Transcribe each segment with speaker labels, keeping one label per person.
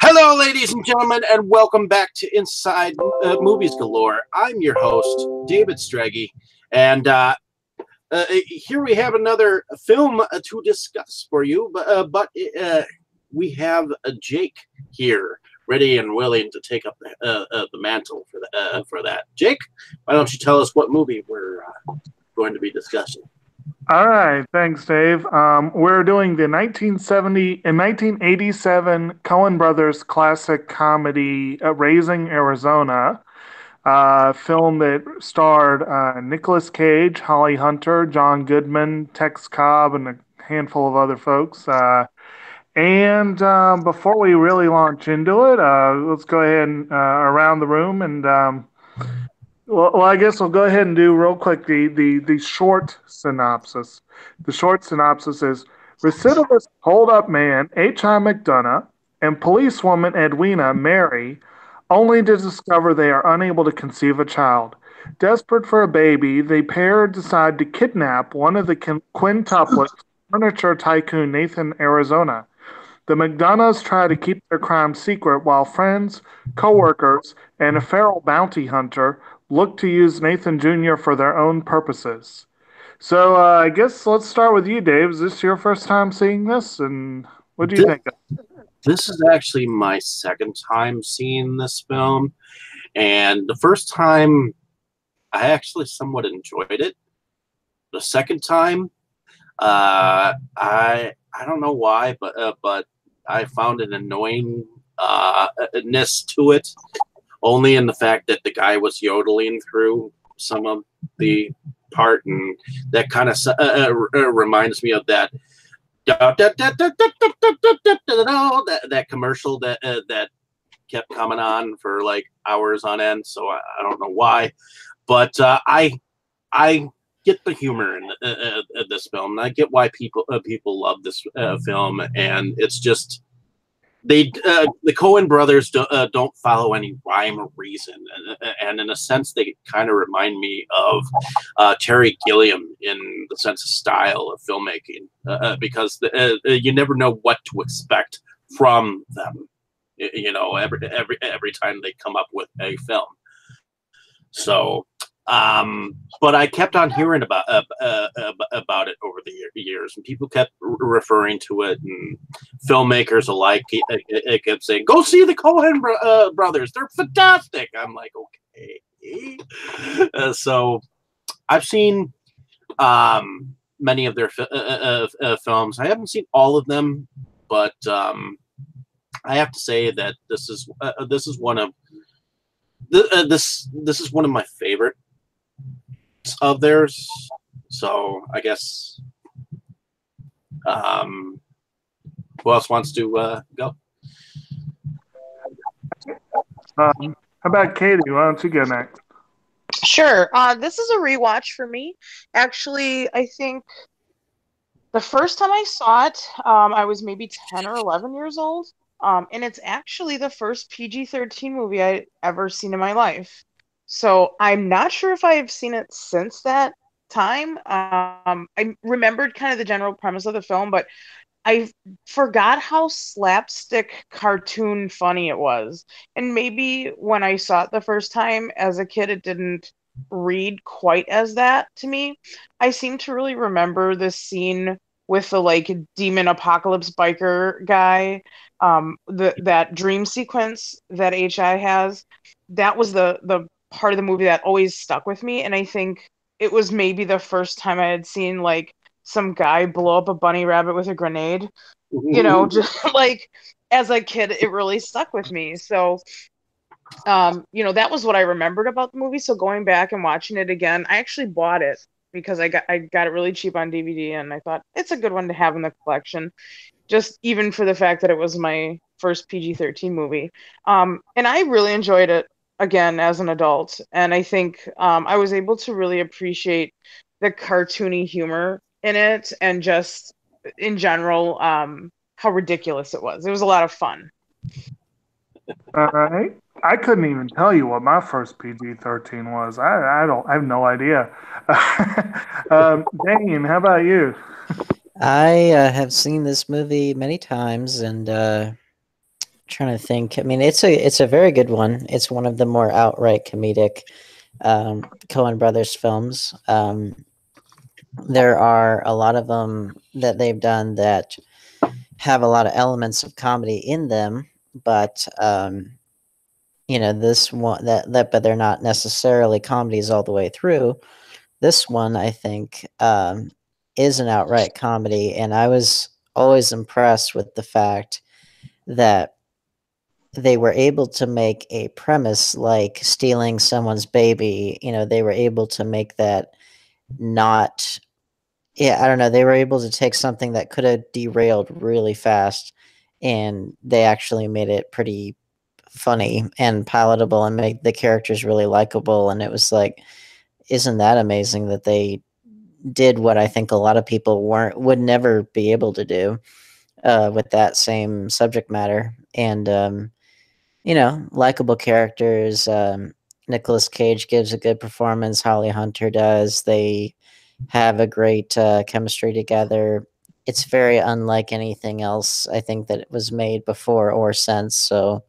Speaker 1: Hello, ladies and gentlemen, and welcome back to Inside Movies Galore. I'm your host, David Strege, and here we have another film to discuss for you. But we have Jake here, ready and willing to take up the mantle for that. Jake, why don't you tell us what movie we're going to be discussing?
Speaker 2: All right, thanks, Dave. We're doing the 1970 and 1987 Coen Brothers classic comedy Raising Arizona, film that starred Nicolas Cage, Holly Hunter, John Goodman, Tex Cobb, and a handful of other folks. And before we really launch into it, let's go ahead and around the room and I guess we'll go ahead and do real quick the short synopsis. The short synopsis is recidivist hold-up man H.I. McDonough and policewoman Edwina marry, only to discover they are unable to conceive a child. Desperate for a baby, the pair decide to kidnap one of the quintuplets, furniture tycoon Nathan Arizona. The McDonoughs try to keep their crime secret while friends, coworkers, and a feral bounty hunter look to use Nathan Jr. for their own purposes. So I guess let's start with you, Dave. Is this your first time seeing this? And what do you
Speaker 1: This,
Speaker 2: think?
Speaker 1: this is actually my second time seeing this film, and the first time I actually somewhat enjoyed it. The second time, I don't know why, but I found an annoying ness to it, only in the fact that the guy was yodeling through some of the part, and that kind of reminds me of that commercial that kept coming on for like hours on end. So I don't know why, but I get the humor in this film, and I get why people love this film, and it's just the Coen brothers don't follow any rhyme or reason, and in a sense, they kind of remind me of Terry Gilliam in the sense of style of filmmaking, because you never know what to expect from them. You know, every time they come up with a film. So, but I kept on hearing about it over the years, and people kept referring to it, and filmmakers alike kept saying, "Go see the Coen brothers; they're fantastic." I'm like, okay. So I've seen many of their films. I haven't seen all of them, but I have to say that this is one of this is one of my favorite of theirs. So I guess who else wants to go?
Speaker 2: How about Katie? Why don't you go next?
Speaker 3: Sure. This is a rewatch for me. Actually, I think the first time I saw it, I was maybe 10 or 11 years old. And it's actually the first PG-13 movie I ever seen in my life. So I'm not sure if I've seen it since that time. I remembered kind of the general premise of the film, but I forgot how slapstick cartoon funny it was. And maybe when I saw it the first time as a kid, it didn't read quite as that to me. I seem to really remember this scene with the like demon apocalypse biker guy, that dream sequence that HI has. That was the part of the movie that always stuck with me. And I think it was maybe the first time I had seen like some guy blow up a bunny rabbit with a grenade. Just like as a kid, it really stuck with me. So, that was what I remembered about the movie. So going back and watching it again, I actually bought it because I got it really cheap on DVD, and I thought it's a good one to have in the collection, just even for the fact that it was my first PG-13 movie. And I really enjoyed it again as an adult, and I think I was able to really appreciate the cartoony humor in it, and just in general, how ridiculous it was. It was a lot of fun.
Speaker 2: All right. I couldn't even tell you what my first PG-13 was. I have no idea. Dane, how about you?
Speaker 4: I have seen this movie many times, and trying to think. I mean, it's a very good one. It's one of the more outright comedic Coen Brothers films. There are a lot of them that they've done that have a lot of elements of comedy in them, but this one but they're not necessarily comedies all the way through. This one, I think, is an outright comedy, and I was always impressed with the fact that they were able to make a premise like stealing someone's baby. They were able to make that not, yeah, I don't know. They were able to take something that could have derailed really fast, and they actually made it pretty funny and palatable and made the characters really likable. And it was like, isn't that amazing that they did what I think a lot of people would never be able to do with that same subject matter. And likable characters. Nicolas Cage gives a good performance. Holly Hunter does. They have a great chemistry together. It's very unlike anything else I think that was made before or since. So,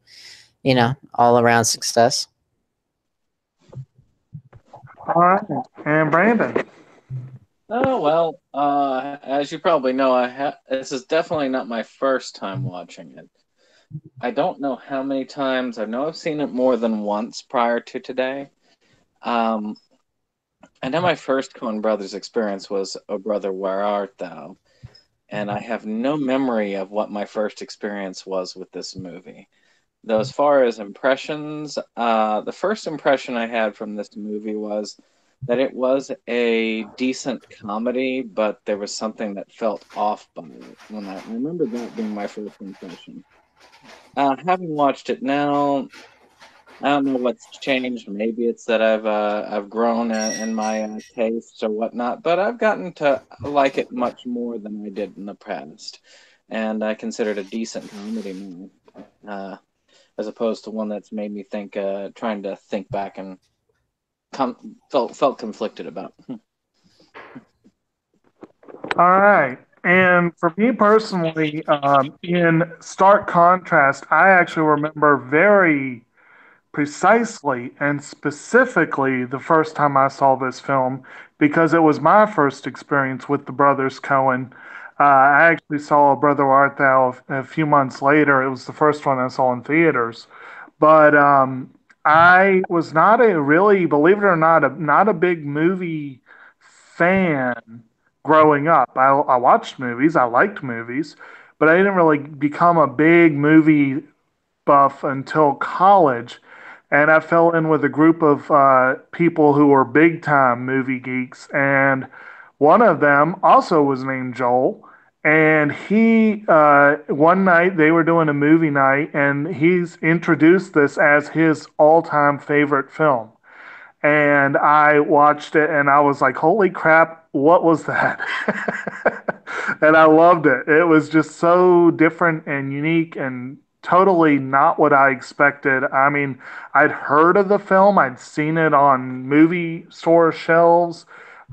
Speaker 4: all around success.
Speaker 2: All right, and Brandon.
Speaker 5: Oh well, as you probably know, this is definitely not my first time watching it. I don't know how many times. I know I've seen it more than once prior to today. I know my first Coen Brothers experience was "Oh Brother, Where Art Thou?" And I have no memory of what my first experience was with this movie. Though as far as impressions, the first impression I had from this movie was that it was a decent comedy, but there was something that felt off by it. When I remember that being my first impression. Having watched it now, I don't know what's changed. Maybe it's that I've grown in my tastes or whatnot, but I've gotten to like it much more than I did in the past, and I consider it a decent comedy now, as opposed to one that's made me think, trying to think back and felt conflicted about.
Speaker 2: All right. And for me personally, in stark contrast, I actually remember very precisely and specifically the first time I saw this film because it was my first experience with the Brothers Coen. I actually saw Brother Art Thou a few months later. It was the first one I saw in theaters. But I was not a really, believe it or not, not a big movie fan growing up. I watched movies, I liked movies, but I didn't really become a big movie buff until college. And I fell in with a group of people who were big time movie geeks. And one of them also was named Joel. And one night they were doing a movie night, and he's introduced this as his all time favorite film. And I watched it and I was like, holy crap, what was that? And I loved it. It was just so different and unique and totally not what I expected. I mean, I'd heard of the film, I'd seen it on movie store shelves.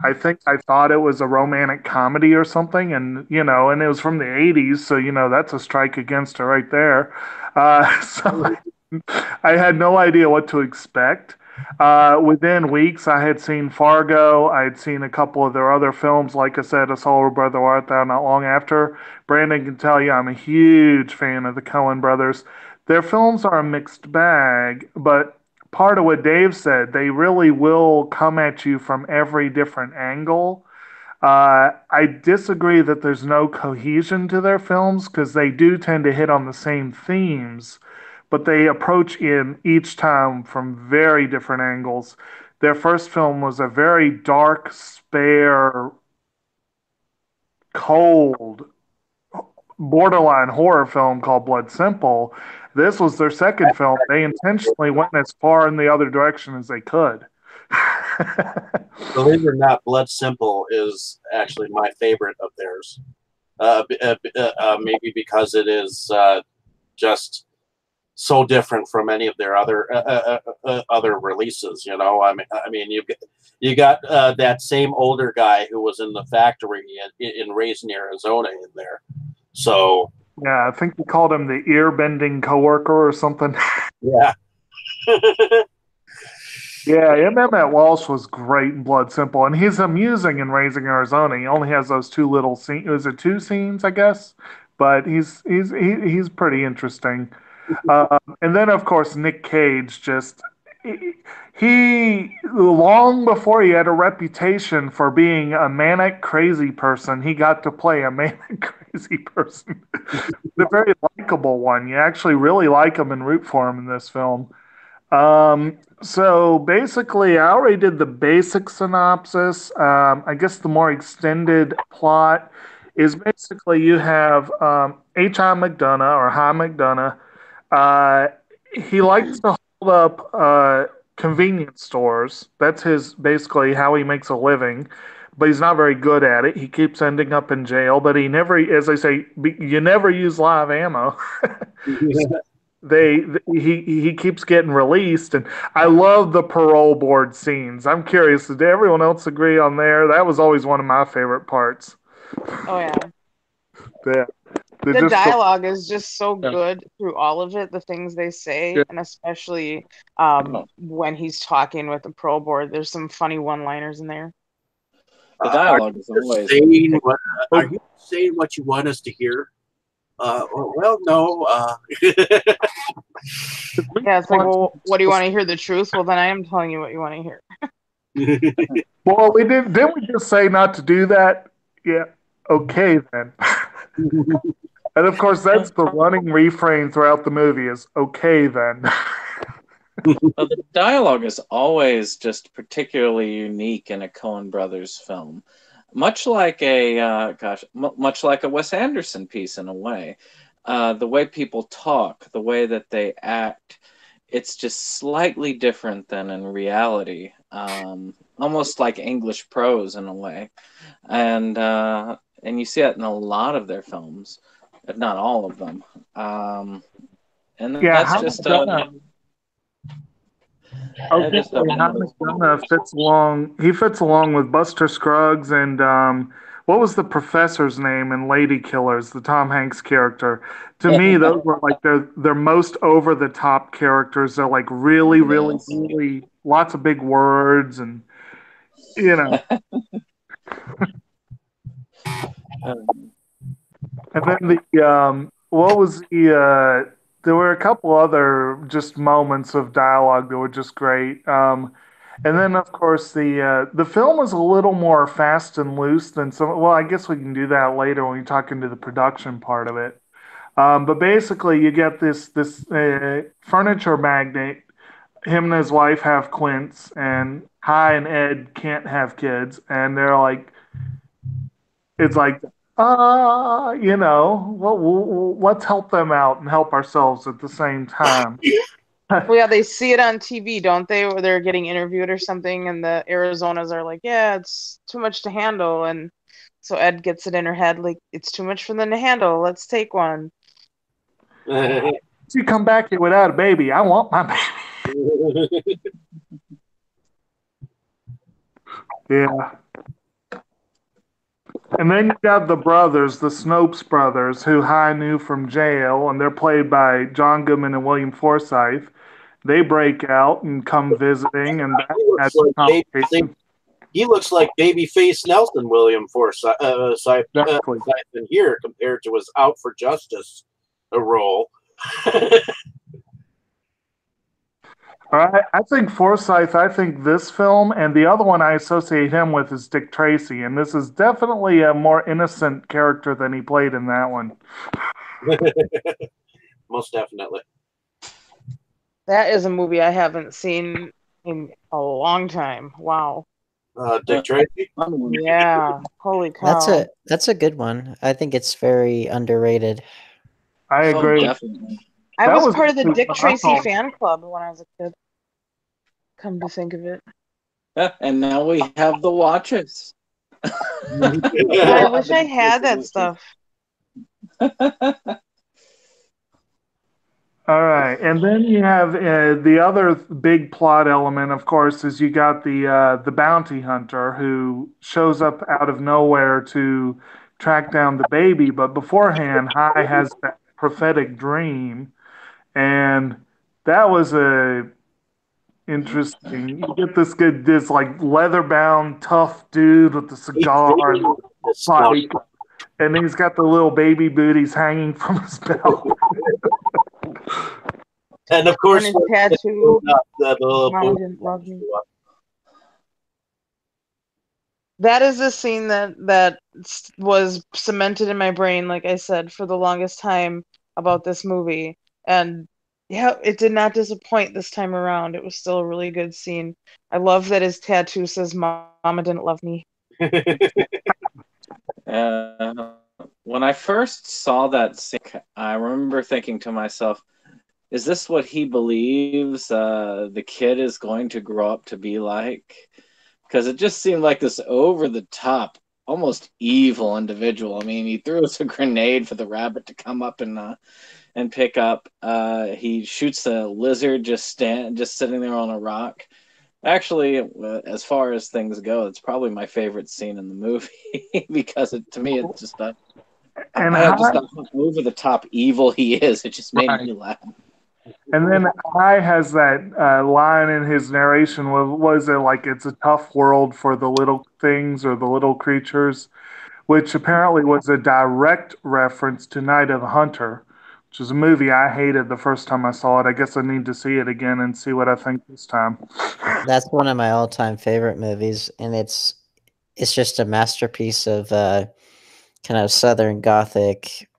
Speaker 2: I think I thought it was a romantic comedy or something, and it was from the 80s, so, that's a strike against it right there. So I had no idea what to expect. Within weeks, I had seen Fargo. I had seen a couple of their other films. Like I said, I saw Brother Art Thou not long after. Brandon can tell you I'm a huge fan of the Coen brothers. Their films are a mixed bag, but part of what Dave said, they really will come at you from every different angle. I disagree that there's no cohesion to their films because they do tend to hit on the same themes, but they approach in each time from very different angles. Their first film was a very dark, spare, cold, borderline horror film called Blood Simple. This was their second film. They intentionally went as far in the other direction as they could.
Speaker 1: Believe it or not, Blood Simple is actually my favorite of theirs. Maybe because it is just so different from any of their other releases. I mean, you got that same older guy who was in the factory in Raisin, Arizona, in there. So
Speaker 2: Yeah, I think we called him the ear-bending coworker or something.
Speaker 1: Yeah.
Speaker 2: Yeah, Emmett Walsh was great in Blood Simple, and he's amusing in Raising Arizona. He only has those two little scenes. Was it two scenes, I guess? But he's pretty interesting. And then, of course, Nick Cage just he long before he had a reputation for being a manic crazy person, he got to play a manic crazy person. The very likable one. You actually really like him and root for him in this film. So basically, I already did the basic synopsis. I guess the more extended plot is basically you have H.I. McDonough or High McDonough. Uh, he likes to hold up convenience stores. That's his basically how he makes a living. But he's not very good at it. He keeps ending up in jail. But he never, as I say, you never use live ammo. they he keeps getting released, and I love the parole board scenes. I'm curious, did everyone else agree on there? That was always one of my favorite parts.
Speaker 3: Oh yeah.
Speaker 2: Yeah,
Speaker 3: The
Speaker 2: just
Speaker 3: dialogue is just so
Speaker 5: Yeah.
Speaker 3: good through all of it, the things they say,
Speaker 2: Yeah.
Speaker 3: and especially
Speaker 5: Oh.
Speaker 3: when he's talking with the pro board. There's some funny one-liners in there.
Speaker 5: The dialogue is always.
Speaker 1: Are you saying what you want us to hear? Well, no.
Speaker 3: Yeah, it's like, well, what do you want to hear? The truth? Well, then I am telling you what you want to hear.
Speaker 2: Well, we didn't we just say not to do that? Yeah. Okay then. And of course, that's the running refrain throughout the movie is okay then.
Speaker 5: Well, the dialogue is always just particularly unique in a Coen Brothers film, much like much like a Wes Anderson piece in a way. The way people talk, the way that they act, it's just slightly different than in reality. Almost like English prose in a way, and you see it in a lot of their films, if not all of them. And
Speaker 2: Yeah,
Speaker 5: that's
Speaker 2: how
Speaker 5: just
Speaker 2: okay,
Speaker 5: just a
Speaker 2: how McDonough fits along. He fits along with Buster Scruggs and what was the professor's name in Lady Killers, the Tom Hanks character. To me, those were like their most over the top characters. They're like really, really,
Speaker 5: Yes.
Speaker 2: really lots of big words and you know. And then the what was the there were a couple other just moments of dialogue that were just great. And then of course the film is a little more fast and loose than some. Well, I guess we can do that later when we talk into the production part of it. But basically, you get this furniture magnate. Him and his wife have Quints, and Hi and Ed can't have kids, and they're like, it's like, let's help them out and help ourselves at the same time.
Speaker 3: Well, yeah, they see it on TV, don't they? Where they're getting interviewed or something, and the Arizonas are like, "Yeah, it's too much to handle," and so Ed gets it in her head, like, "It's too much for them to handle. Let's take one."
Speaker 2: You come back here without a baby. I want my baby. Yeah. And then you got the brothers, the Snopes brothers, who High knew from jail, and they're played by John Goodman and William Forsythe. They break out and come visiting, and that adds some complication.
Speaker 1: He looks like babyface Nelson William Forsythe
Speaker 2: Exactly.
Speaker 1: in here compared to his Out for Justice role.
Speaker 2: All right, I think Forsythe, I think this film, and the other one I associate him with is Dick Tracy, and this is definitely a more innocent character than he played in that one.
Speaker 1: Most definitely.
Speaker 3: That is a movie I haven't seen in a long time. Wow.
Speaker 1: Dick Tracy?
Speaker 3: Yeah. Holy cow.
Speaker 4: That's a good one. I think it's very underrated.
Speaker 2: I agree.
Speaker 5: Definitely.
Speaker 3: I
Speaker 2: That
Speaker 3: was
Speaker 2: was
Speaker 3: part of the
Speaker 2: actually
Speaker 3: Dick Tracy
Speaker 2: phenomenal.
Speaker 3: fan club when I was a kid. Come to think of it.
Speaker 5: And now we have the watches.
Speaker 3: I wish I had that stuff.
Speaker 2: All right, and then you have the other big plot element, of course, is you got the bounty hunter who shows up out of nowhere to track down the baby. But beforehand, Hai has that prophetic dream, and that was a interesting. You get this like leather bound tough dude with the cigar and body, and he's got the little baby booties hanging from his belt.
Speaker 1: And of course,
Speaker 3: And his tattoo.
Speaker 1: the little
Speaker 3: Mama didn't love me. That is a scene that was cemented in my brain, like I said, for the longest time about this movie. And yeah, it did not disappoint this time around. It was still a really good scene. I love that his tattoo says "Mama didn't love me."
Speaker 5: When I first saw that scene, I remember thinking to myself, is this what he believes the kid is going to grow up to be like? Because it just seemed like this over-the-top, almost evil individual. I mean, he threw us a grenade for the rabbit to come up and pick up. He shoots a lizard just sitting there on a rock. Actually, as far as things go, it's probably my favorite scene in the movie because to me, it's just just how over the top evil he is. It just made me laugh.
Speaker 2: And then Hai has that line in his narration. Was it like it's a tough world for the little things or the little creatures, which apparently was a direct reference to Night of the Hunter, which is a movie I hated the first time I saw it. I guess I need to see it again and see what I think this time.
Speaker 4: That's one of my all-time favorite movies, and it's just a masterpiece of kind of Southern Gothic,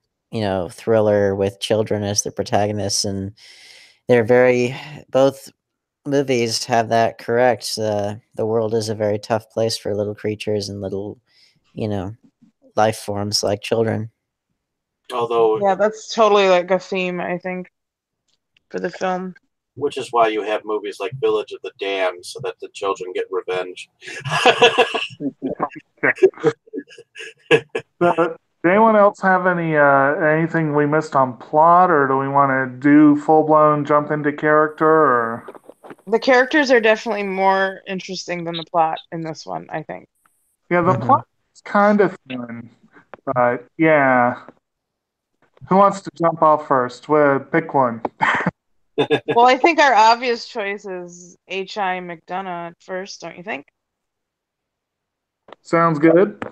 Speaker 4: thriller with children as the protagonists, and both movies have that correct. The world is a very tough place for little creatures and little, life forms like children.
Speaker 1: Although,
Speaker 3: yeah, that's totally like a theme, I think, for the film.
Speaker 1: Which is why you have movies like Village of the Damned, so that the children get revenge.
Speaker 2: Does anyone else have anything we missed on plot, or do we want to do full-blown jump into character? Or
Speaker 3: The characters are definitely more interesting than the plot in this one, I think.
Speaker 2: yeah, the plot is kind of thin, but yeah. Who wants to jump off first? Well, pick one.
Speaker 3: Well, I think our obvious choice is H.I. McDonough at first, don't you think?
Speaker 2: Sounds good.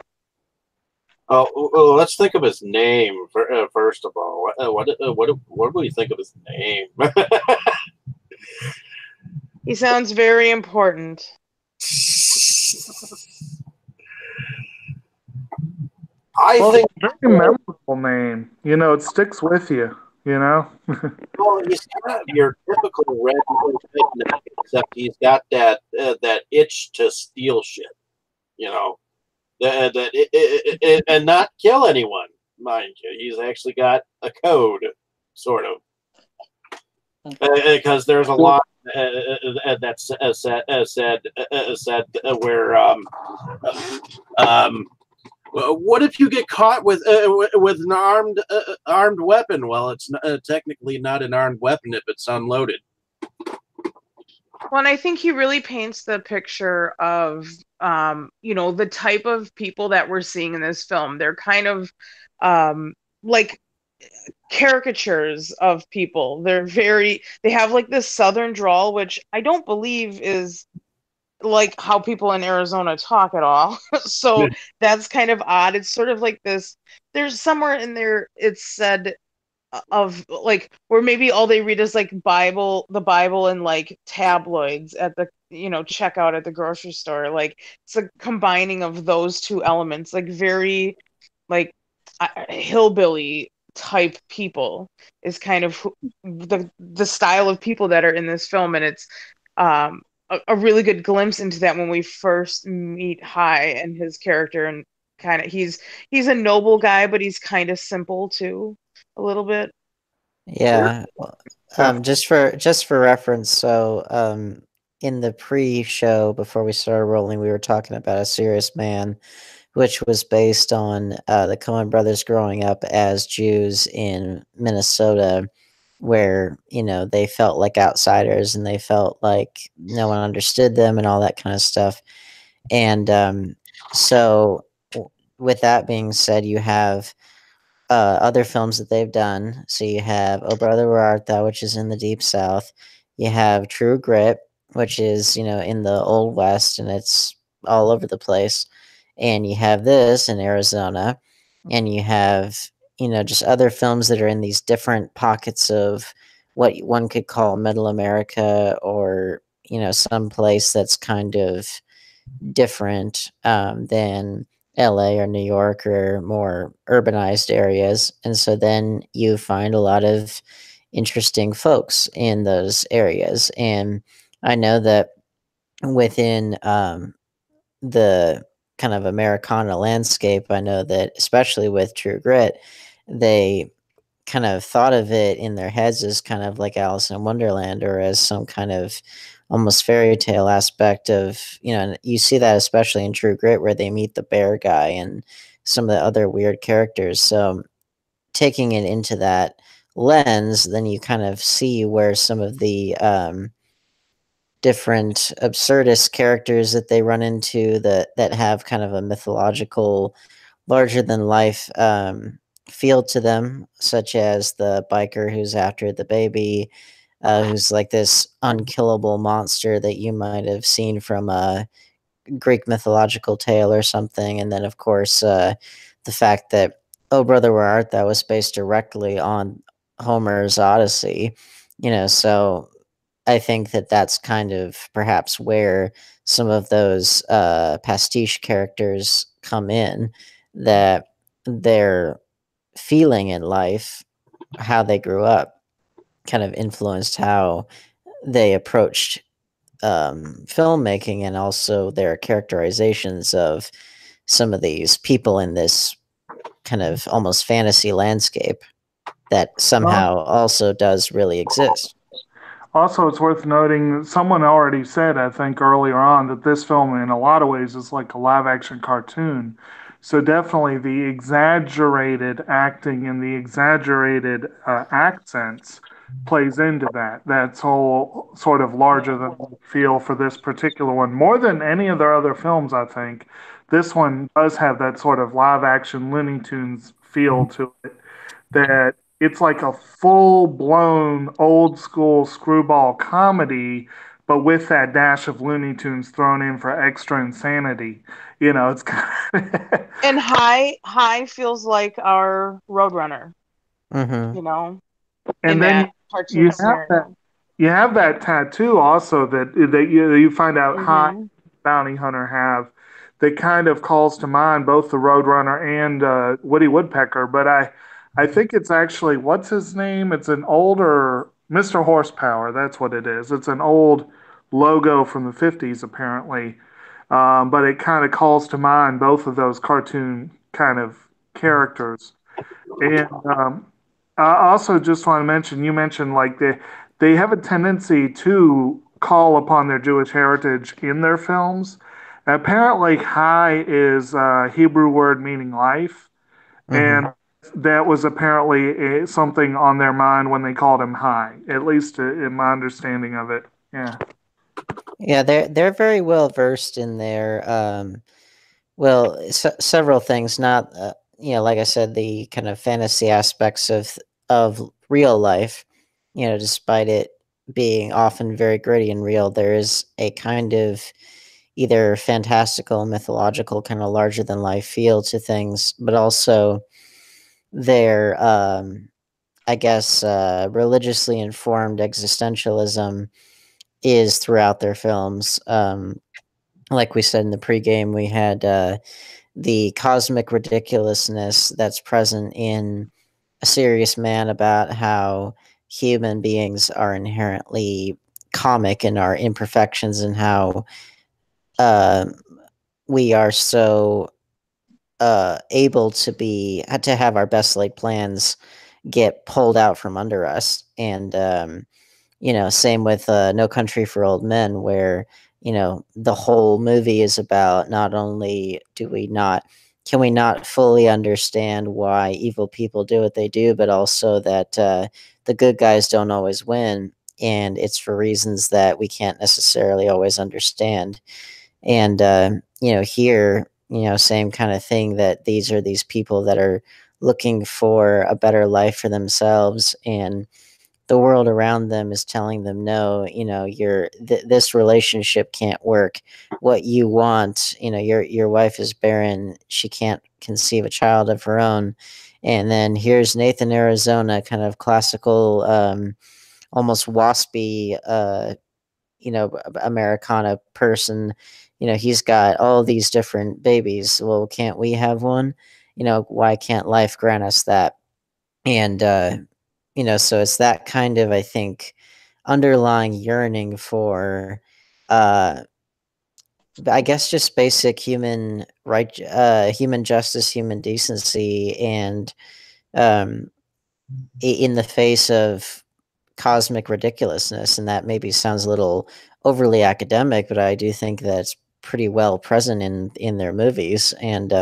Speaker 1: Oh, let's think of his name first of all. What do we think of his name?
Speaker 3: He sounds very important.
Speaker 1: I think
Speaker 2: very memorable name. It sticks with you.
Speaker 1: Well, he's kind of your typical red, except he's got that itch to steal shit. And not kill anyone, mind you. He's actually got a code, sort of, because there's a lot that's said where what if you get caught with an armed weapon? Well, it's technically not an armed weapon if it's unloaded.
Speaker 3: Well, and I think he really paints the picture of, the type of people that we're seeing in this film. They're kind of like caricatures of people. They have like this Southern drawl, which I don't believe is like how people in Arizona talk at all. So that's kind of odd. It's sort of like this. There's somewhere in there it's said of like where maybe all they read is like the Bible and like tabloids at the checkout at the grocery store. Like it's a combining of those two elements, like very like hillbilly type people is kind of the style of people that are in this film, and it's a really good glimpse into that when we first meet Hai and his character, and kind of he's a noble guy, but he's kind of simple too, a little bit.
Speaker 4: Yeah. Just for reference, so in the pre-show before we started rolling, we were talking about A Serious Man, which was based on the Coen brothers growing up as Jews in Minnesota, where they felt like outsiders and they felt like no one understood them and all that kind of stuff. And so with that being said, you have other films that they've done. So you have Oh Brother Where Art Thou, which is in the Deep South. You have True Grit, which is, in the Old West, and it's all over the place. And you have this in Arizona. And you have, just other films that are in these different pockets of what one could call middle America, or, some place that's kind of different than LA or New York or more urbanized areas. And so then you find a lot of interesting folks in those areas. And I know that within the kind of Americana landscape, I know that especially with True Grit, they kind of thought of it in their heads as kind of like Alice in Wonderland, or as some kind of almost fairy tale aspect of, and you see that especially in True Grit, where they meet the bear guy and some of the other weird characters. So taking it into that lens, then you kind of see where some of the different absurdist characters that they run into, that have kind of a mythological, larger than life feel to them, such as the biker who's after the baby, who's like this unkillable monster that you might have seen from a Greek mythological tale or something. And then, of course, the fact that Oh Brother Where Art Thou was based directly on Homer's Odyssey, so I think that that's kind of perhaps where some of those pastiche characters come in, that their feeling in life, how they grew up, kind of influenced how they approached filmmaking, and also their characterizations of some of these people in this kind of almost fantasy landscape that somehow also does really exist.
Speaker 2: Also, it's worth noting that someone already said, I think earlier on, that this film, in a lot of ways, is like a live action cartoon. So, definitely the exaggerated acting and the exaggerated accents plays into that. That's whole sort of larger than life feel for this particular one. More than any of their other films, I think, this one does have that sort of live action Looney Tunes feel to it, that it's like a full blown old school screwball comedy, but with that dash of Looney Tunes thrown in for extra insanity. It's kind of.
Speaker 3: And High feels like our Roadrunner,
Speaker 4: Mm-hmm.
Speaker 3: In
Speaker 2: And then
Speaker 3: that
Speaker 2: you
Speaker 3: cartoon
Speaker 2: have that
Speaker 3: scenario.
Speaker 2: you have that tattoo also that you find out High
Speaker 3: Hmm.
Speaker 2: Bounty Hunter have, that kind of calls to mind both the Roadrunner and Woody Woodpecker. But I think it's actually, what's his name? It's an older Mr. Horsepower. That's what it is. It's an old logo from the 50s apparently, but it kind of calls to mind both of those cartoon kind of characters. And I also just want to mention, you mentioned like they have a tendency to call upon their Jewish heritage in their films. Apparently, Chai is a Hebrew word meaning life,
Speaker 4: Mm-hmm.
Speaker 2: and that was apparently something on their mind when they called him Chai, at least in my understanding of it. Yeah.
Speaker 4: Yeah, they're very well versed in their well, several things. Not like I said, the kind of fantasy aspects of real life. Despite it being often very gritty and real, there is a kind of either fantastical, mythological, kind of larger than life feel to things, but also their, I guess, religiously informed existentialism is throughout their films. Like we said in the pregame, we had the cosmic ridiculousness that's present in A Serious Man, about how human beings are inherently comic in our imperfections, and how uh, we are so able to have our best laid plans get pulled out from under us. And same with No Country for Old Men, where the whole movie is about, not only can we not fully understand why evil people do what they do, but also that the good guys don't always win, and it's for reasons that we can't necessarily always understand. And here same kind of thing, that these are these people that are looking for a better life for themselves, and the world around them is telling them, no, this relationship can't work. What you want, your wife is barren, she can't conceive a child of her own. And then here's Nathan, Arizona, kind of classical, almost waspy, Americana person. He's got all these different babies. Well, can't we have one? Why can't life grant us that? And so it's that kind of, I think, underlying yearning for, uh I guess, just basic human right, human justice, human decency, and um in the face of cosmic ridiculousness. And that maybe sounds a little overly academic, but I do think that's pretty well present in their movies. And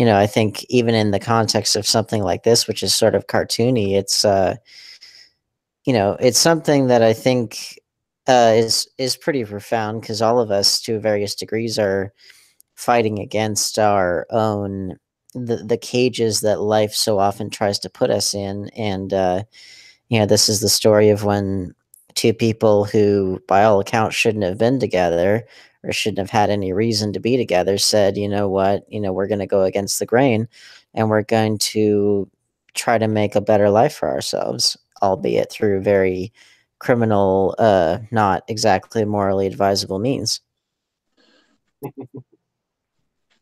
Speaker 4: I think even in the context of something like this, which is sort of cartoony, it's something that I think is pretty profound, because all of us, to various degrees, are fighting against our own the cages that life so often tries to put us in. And this is the story of when two people who, by all accounts, shouldn't have been together, or shouldn't have had any reason to be together, said, you know what, we're going to go against the grain, and we're going to try to make a better life for ourselves, albeit through very criminal, not exactly morally advisable means.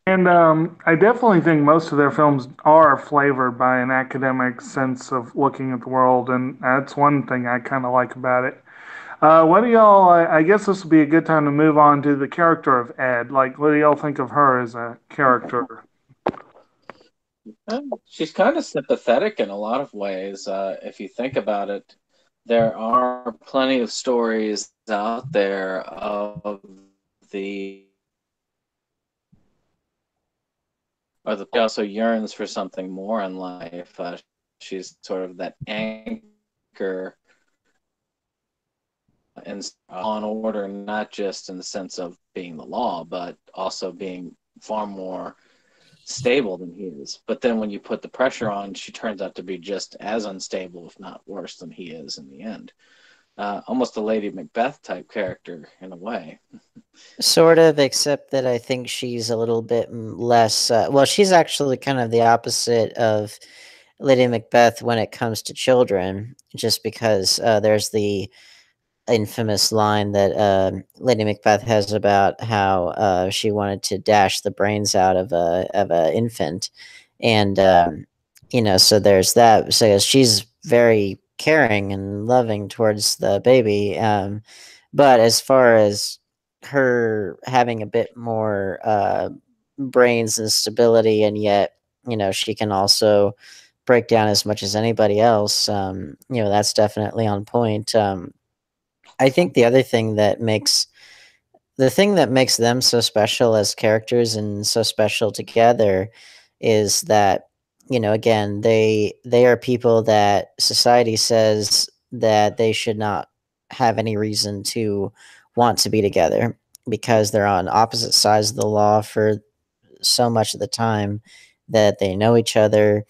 Speaker 2: And I definitely think most of their films are flavored by an academic sense of looking at the world, and that's one thing I kind of like about it. What do y'all? I guess this would be a good time to move on to the character of Ed. Like, what do y'all think of her as a character?
Speaker 5: She's kind of sympathetic in a lot of ways. If you think about it, there are plenty of stories out there of the she also yearns for something more in life. She's sort of that anchor and on order, not just in the sense of being the law, but also being far more stable than he is. But then when you put the pressure on, she turns out to be just as unstable, if not worse, than he is in the end. Almost a Lady Macbeth type character in a way.
Speaker 4: Sort of, except that I think she's a little bit less. Well, she's actually kind of the opposite of Lady Macbeth when it comes to children, just because there's the infamous line that Lady Macbeth has about how she wanted to dash the brains out of a infant, and so there's that. So she's very caring and loving towards the baby, but as far as her having a bit more brains and stability, and yet she can also break down as much as anybody else. That's definitely on point. I think the thing that makes them so special as characters and so special together is that, again, they are people that society says that they should not have any reason to want to be together, because they're on opposite sides of the law for so much of the time that they know each other.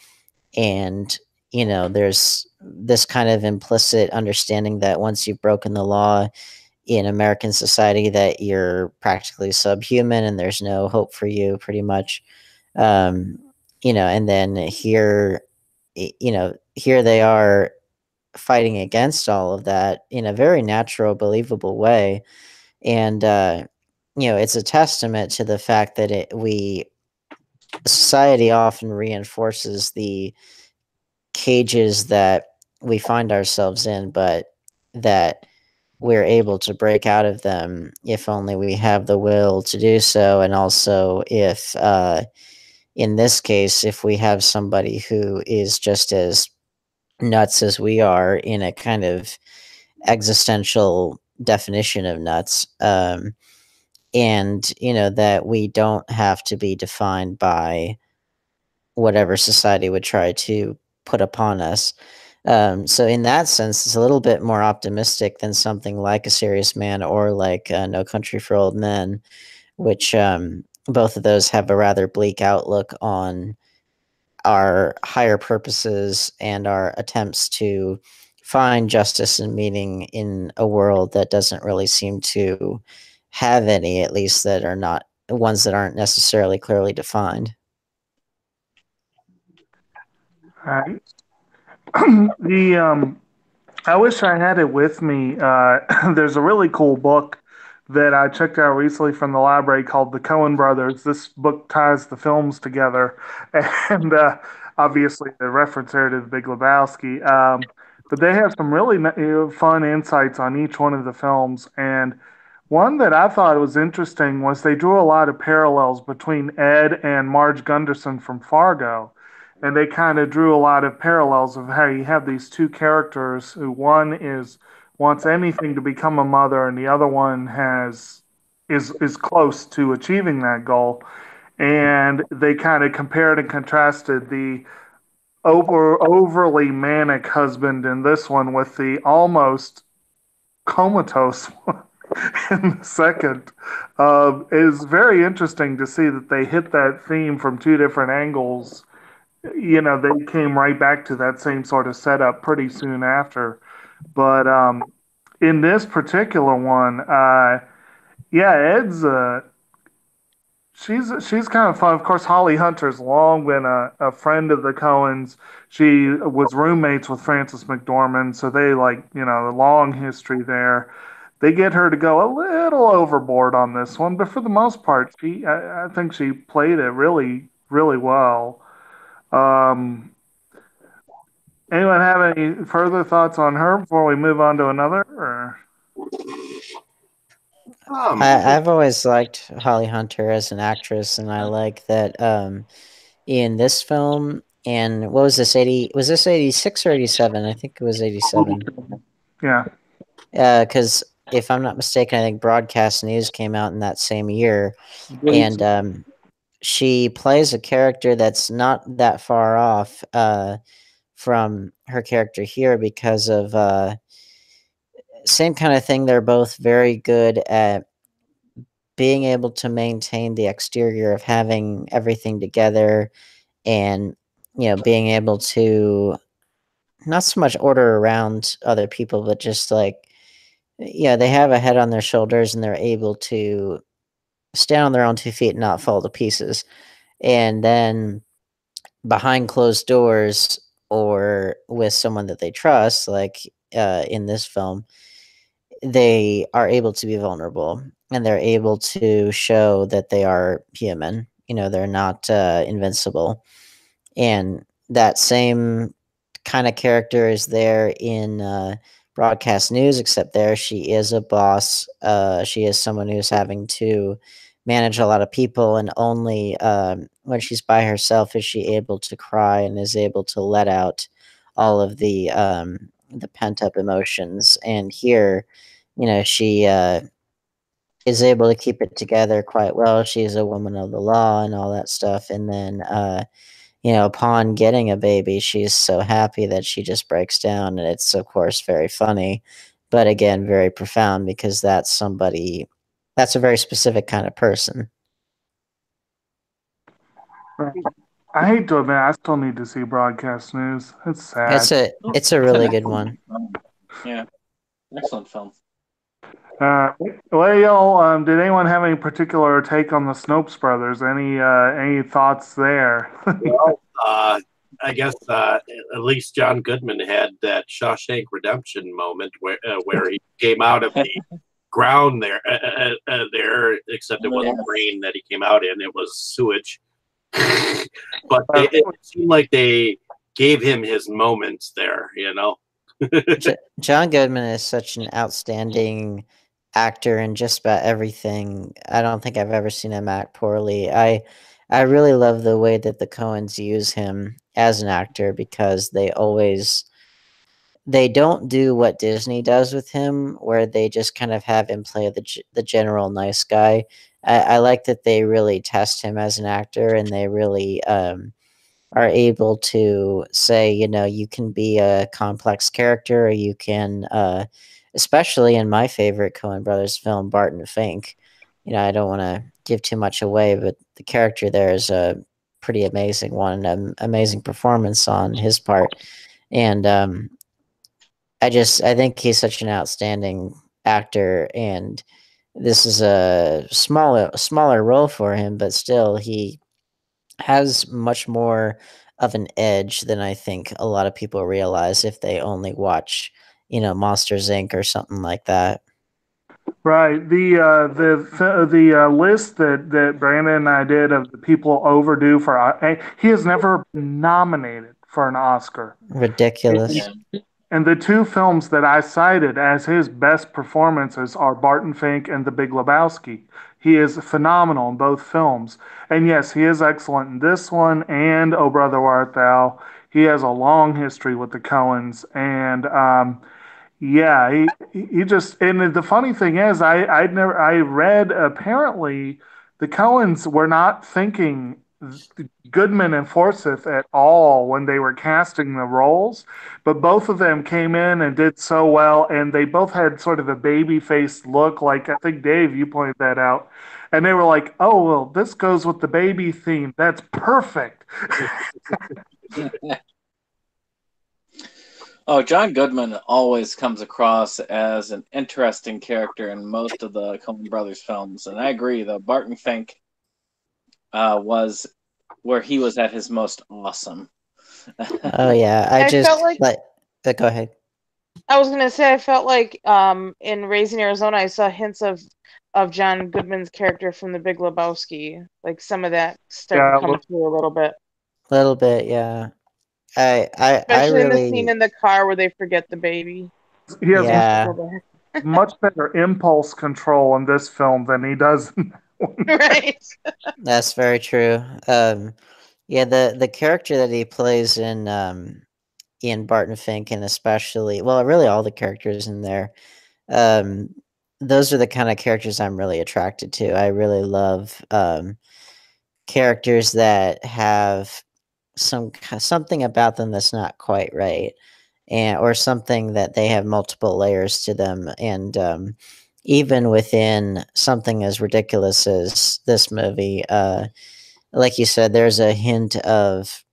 Speaker 4: And there's this kind of implicit understanding that once you've broken the law in American society, that you're practically subhuman and there's no hope for you, pretty much. um and then here they are fighting against all of that in a very natural, believable way. And it's a testament to the fact that society often reinforces the cages that we find ourselves in, but that we're able to break out of them if only we have the will to do so. And also, if in this case, if we have somebody who is just as nuts as we are, in a kind of existential definition of nuts, and that we don't have to be defined by whatever society would try to put upon us. So in that sense, it's a little bit more optimistic than something like A Serious Man, or like No Country for Old Men, which both of those have a rather bleak outlook on our higher purposes and our attempts to find justice and meaning in a world that doesn't really seem to have any, at least that are not ones that aren't necessarily clearly defined.
Speaker 2: Right. the I wish I had it with me. There's a really cool book that I checked out recently from the library called The Coen Brothers. This book ties the films together, and obviously the reference here to The Big Lebowski. But they have some really fun insights on each one of the films, and one that I thought was interesting was they drew a lot of parallels between Ed and Marge Gunderson from Fargo. And they kind of drew a lot of parallels of how you have these two characters who one is wants anything to become a mother and the other one has is close to achieving that goal. And they kind of compared and contrasted the overly manic husband in this one with the almost comatose one in the second. It is very interesting to see that they hit that theme from two different angles. They came right back to that same sort of setup pretty soon after. But in this particular one, yeah, Ed's she's kind of fun. Of course, Holly Hunter's long been a friend of the Coens. She was roommates with Frances McDormand, so they a long history there. They get her to go a little overboard on this one, but for the most part, I think she played it really, really well. Um, Anyone have any further thoughts on her before we move on to another? Or?
Speaker 4: I've always liked Holly Hunter as an actress, and I like that in this film. And what was this? 80? Was this 86 or 87? I think it was 87.
Speaker 2: Yeah.
Speaker 4: Because if I'm not mistaken, I think Broadcast News came out in that same year, and she plays a character that's not that far off from her character here because of same kind of thing. They're both very good at being able to maintain the exterior of having everything together and being able to not so much order around other people, but just like they have a head on their shoulders and they're able to stand on their own 2 feet and not fall to pieces. And then behind closed doors or with someone that they trust, like in this film, they are able to be vulnerable and they're able to show that they are human. They're not invincible. And that same kind of character is there in Broadcast News, except there she is a boss. She is someone who's having to manage a lot of people, and only when she's by herself is she able to cry and is able to let out all of the pent up emotions. And here, she is able to keep it together quite well. She's a woman of the law and all that stuff. And then, upon getting a baby, she's so happy that she just breaks down. And it's, of course, very funny, but again, very profound because that's a very specific kind of person.
Speaker 2: I hate to admit, I still need to see Broadcast News. It's sad.
Speaker 4: It's a really good one.
Speaker 5: Yeah, excellent film.
Speaker 2: Well, y'all, did anyone have any particular take on the Snopes brothers? Any thoughts there?
Speaker 1: Well, I guess at least John Goodman had that Shawshank Redemption moment where he came out of the ground there, except it wasn't rain that he came out in; it was sewage. But it seemed like they gave him his moments there,
Speaker 4: John Goodman is such an outstanding actor in just about everything. I don't think I've ever seen him act poorly. I really love the way that the Coens use him as an actor because they don't do what Disney does with him, where they just kind of have him play the general nice guy. I like that they really test him as an actor, and they really are able to say, you can be a complex character, or you can, especially in my favorite Coen Brothers film, Barton Fink. I don't want to give too much away, but the character there is a pretty amazing one, an amazing performance on his part, and I think he's such an outstanding actor, and this is a smaller role for him, but still he has much more of an edge than I think a lot of people realize if they only watch, Monsters Inc. or something like that.
Speaker 2: Right. The list that Brandon and I did of the people overdue for he has never been nominated for an Oscar.
Speaker 4: Ridiculous.
Speaker 5: Yeah.
Speaker 2: And the two films that I cited as his best performances are Barton Fink and The Big Lebowski. He is phenomenal in both films. And yes, he is excellent in this one and Oh Brother, Where Art Thou. He has a long history with the Coens. And yeah, he just, and the funny thing is, I read apparently the Coens were not thinking Goodman and Forsyth at all when they were casting the roles, but both of them came in and did so well, and they both had sort of a baby faced look, like I think Dave, you pointed that out, and they were like, "Oh well, this goes with the baby theme. That's perfect."
Speaker 5: Oh, John Goodman always comes across as an interesting character in most of the Coen Brothers films, and I agree. The Barton Fink was where he was at his most awesome.
Speaker 4: Oh yeah, I just
Speaker 3: felt like
Speaker 4: go ahead.
Speaker 3: I was gonna say I felt like in Raising Arizona I saw hints of John Goodman's character from The Big Lebowski. Like some of that started
Speaker 2: Yeah,
Speaker 3: coming through a little bit.
Speaker 4: A little bit, yeah. I
Speaker 3: Especially in the scene
Speaker 4: really,
Speaker 3: in the car where they forget the baby.
Speaker 2: he has
Speaker 4: yeah,
Speaker 2: much better impulse control in this film than he does in that one.
Speaker 3: Right.
Speaker 4: that's very true. Yeah, the character that he plays in Barton Fink, and especially, well, really all the characters in there, um, those are the kind of characters I'm really attracted to. I really love characters that have something about them that's not quite right, and or something that they have multiple layers to them, and even within something as ridiculous as this movie, like you said, there's a hint of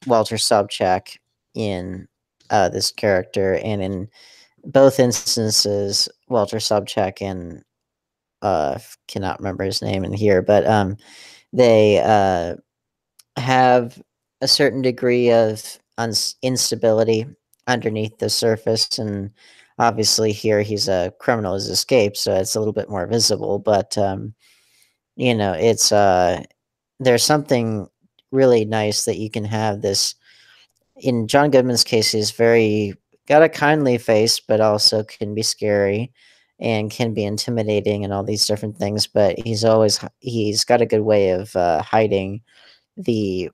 Speaker 4: Walter Sobchak in this character, and in both instances, Walter Sobchak and cannot remember his name in here, but they have a certain degree of instability underneath the surface, and obviously here he's a criminal who's escaped, so it's a little bit more visible. But it's there's something really nice that you can have this. In John Goodman's case, he's very got a kindly face, but also can be scary and can be intimidating and all these different things. But he's got a good way of hiding the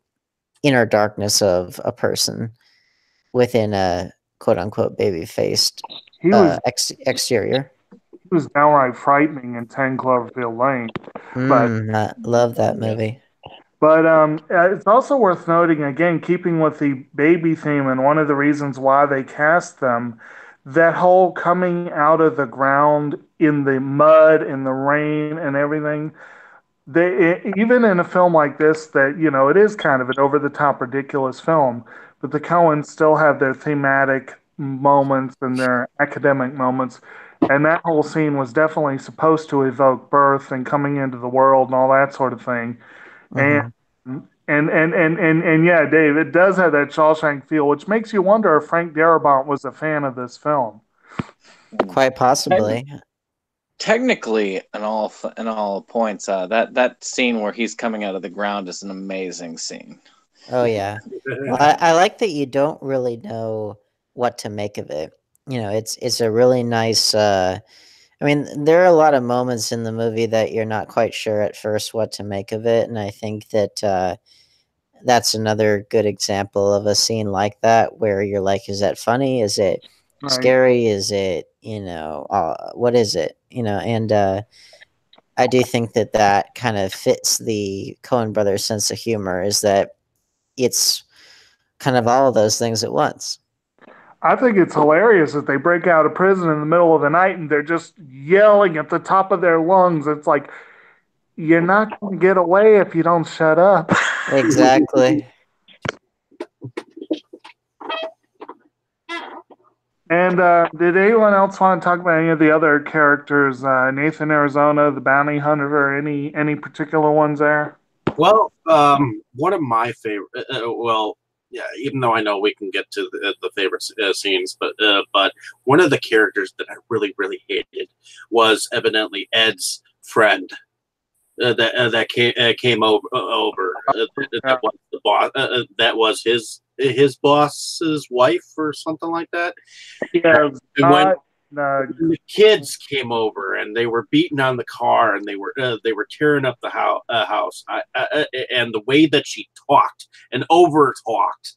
Speaker 4: inner darkness of a person within a quote unquote baby faced
Speaker 2: He was
Speaker 4: exterior.
Speaker 2: he was downright frightening in 10 Cloverfield Lane. But
Speaker 4: Love that movie.
Speaker 2: It's also worth noting, again, keeping with the baby theme, and one of the reasons why they cast them, that whole coming out of the ground in the mud, in the rain, and everything. Even in a film like this, that it is kind of an over-the-top, ridiculous film, but the Coens still have their thematic moments and their academic moments, and that whole scene was definitely supposed to evoke birth and coming into the world and all that sort of thing. And
Speaker 4: Mm-hmm.
Speaker 2: and yeah, Dave, it does have that Shawshank feel, which makes you wonder if Frank Darabont was a fan of this film.
Speaker 4: Quite possibly.
Speaker 5: Technically, in all points, that scene where he's coming out of the ground is an amazing scene.
Speaker 4: Oh yeah. Well, I like that you don't really know what to make of it. It's a really nice. I mean, there are a lot of moments in the movie that you're not quite sure at first what to make of it, and I think that that's another good example of a scene like that where you're like, is that funny? Is it
Speaker 2: Right.
Speaker 4: scary? Is it what is it? And I do think that kind of fits the Coen brothers' sense of humor, is that it's kind of all of those things at once.
Speaker 2: I think it's hilarious that they break out of prison in the middle of the night and they're just yelling at the top of their lungs. It's like, you're not going to get away if you don't shut up.
Speaker 4: Exactly.
Speaker 2: And did anyone else want to talk about any of the other characters? Nathan Arizona, the bounty hunter, any particular ones there?
Speaker 1: Well, one of my favorite. Well, yeah. Even though I know we can get to the favorite scenes, but one of the characters that I really really hated was evidently Ed's friend. That came over. That was the boss. That was his boss's wife or something like that.
Speaker 2: Yeah,
Speaker 1: And when the kids came over and they were beating on the car and they were tearing up the house. And the way that she talked and over talked.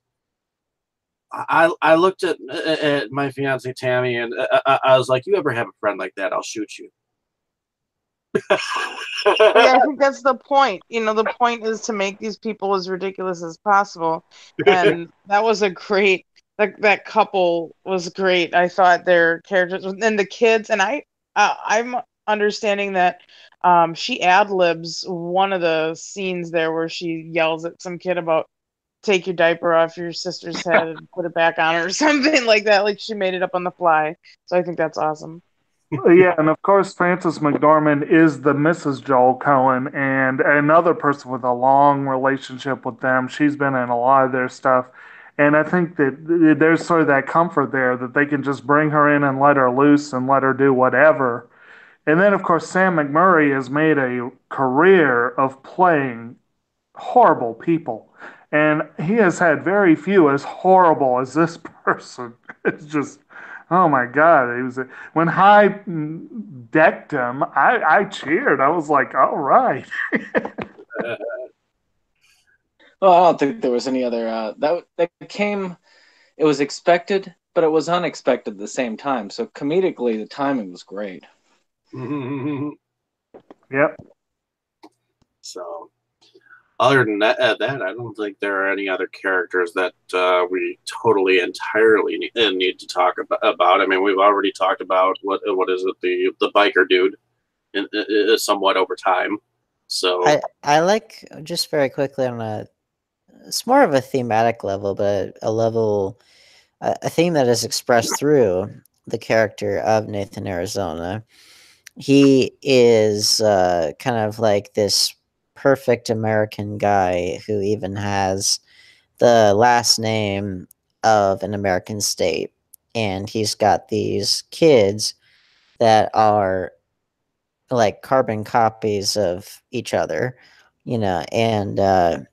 Speaker 1: I looked at my fiance Tammy and I was like, "You ever have a friend like that? I'll shoot you."
Speaker 3: Yeah, I think that's the point. The point is to make these people as ridiculous as possible. And that was a great, that couple was great. I thought their characters and the kids, and I'm understanding that she ad libs one of the scenes there where she yells at some kid about take your diaper off your sister's head and put it back on her or something like that. Like she made it up on the fly. So I think that's awesome.
Speaker 2: Yeah, and of course, Frances McDormand is the Mrs. Joel Cohen, and another person with a long relationship with them. She's been in a lot of their stuff. And I think that there's sort of that comfort there that they can just bring her in and let her loose and let her do whatever. And then, of course, Sam McMurray has made a career of playing horrible people. And he has had very few as horrible as this person. It's just, oh my God. It was when High decked him, I cheered. I was like, all right.
Speaker 5: Well, I don't think there was any other that came. It was expected, but it was unexpected at the same time. So comedically, the timing was great.
Speaker 2: Yep.
Speaker 1: So, other than that, I don't think there are any other characters that we totally entirely need to talk about. I mean, we've already talked about what is it, the biker dude, somewhat over time. So
Speaker 4: I like, just very quickly on it's more of a thematic level, but a theme that is expressed through the character of Nathan Arizona. He is kind of like this perfect American guy who even has the last name of an American state. And he's got these kids that are like carbon copies of each other, and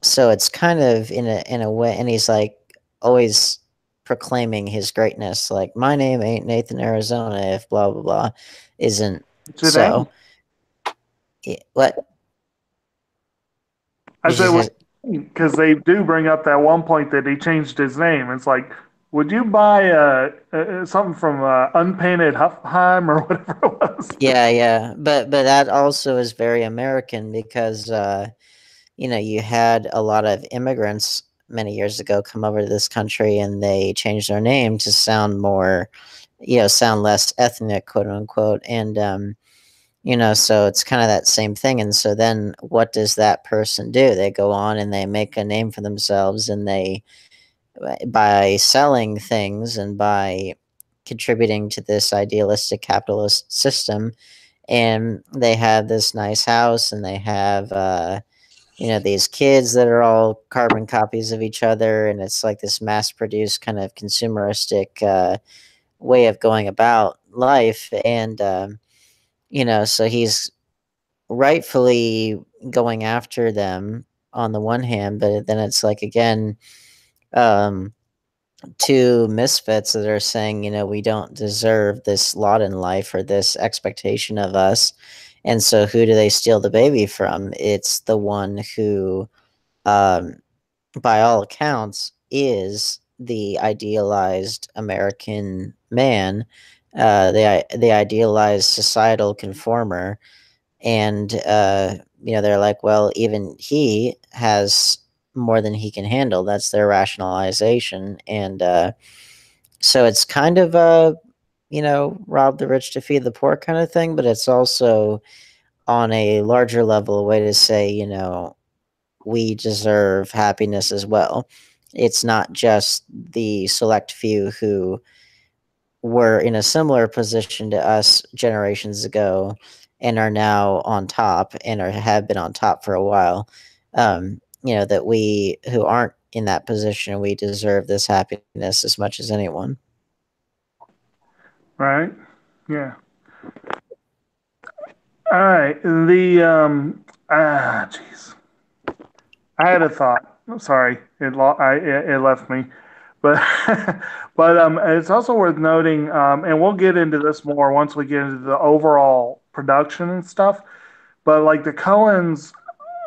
Speaker 4: so it's kind of in a way, and he's like always proclaiming his greatness, like my name ain't Nathan Arizona if blah blah blah isn't so. What?
Speaker 2: I said, because they do bring up that one point that he changed his name. It's like, would you buy something from Unpainted Huffheim or whatever it was?
Speaker 4: Yeah, but that also is very American because you had a lot of immigrants many years ago come over to this country and they changed their name to sound more, sound less ethnic, quote unquote, and so it's kind of that same thing. And so then what does that person do? They go on and they make a name for themselves, and they, by selling things and by contributing to this idealistic capitalist system, and they have this nice house and they have these kids that are all carbon copies of each other, and it's like this mass produced kind of consumeristic way of going about life. And so he's rightfully going after them on the one hand, but then it's like, again, two misfits that are saying, we don't deserve this lot in life or this expectation of us. And so who do they steal the baby from? It's the one who, by all accounts, is the idealized American man, the idealized societal conformer. And they're like, well, even he has more than he can handle. That's their rationalization. And so it's kind of a rob the rich to feed the poor kind of thing, but it's also on a larger level, a way to say, you know, we deserve happiness as well. It's not just the select few who were in a similar position to us generations ago and are now on top and have been on top for a while. You know, that we who aren't in that position, we deserve this happiness as much as anyone.
Speaker 2: Right? Yeah. All right. Jeez. I had a thought. I'm sorry. It left me. But it's also worth noting, and we'll get into this more once we get into the overall production and stuff. But like the Coens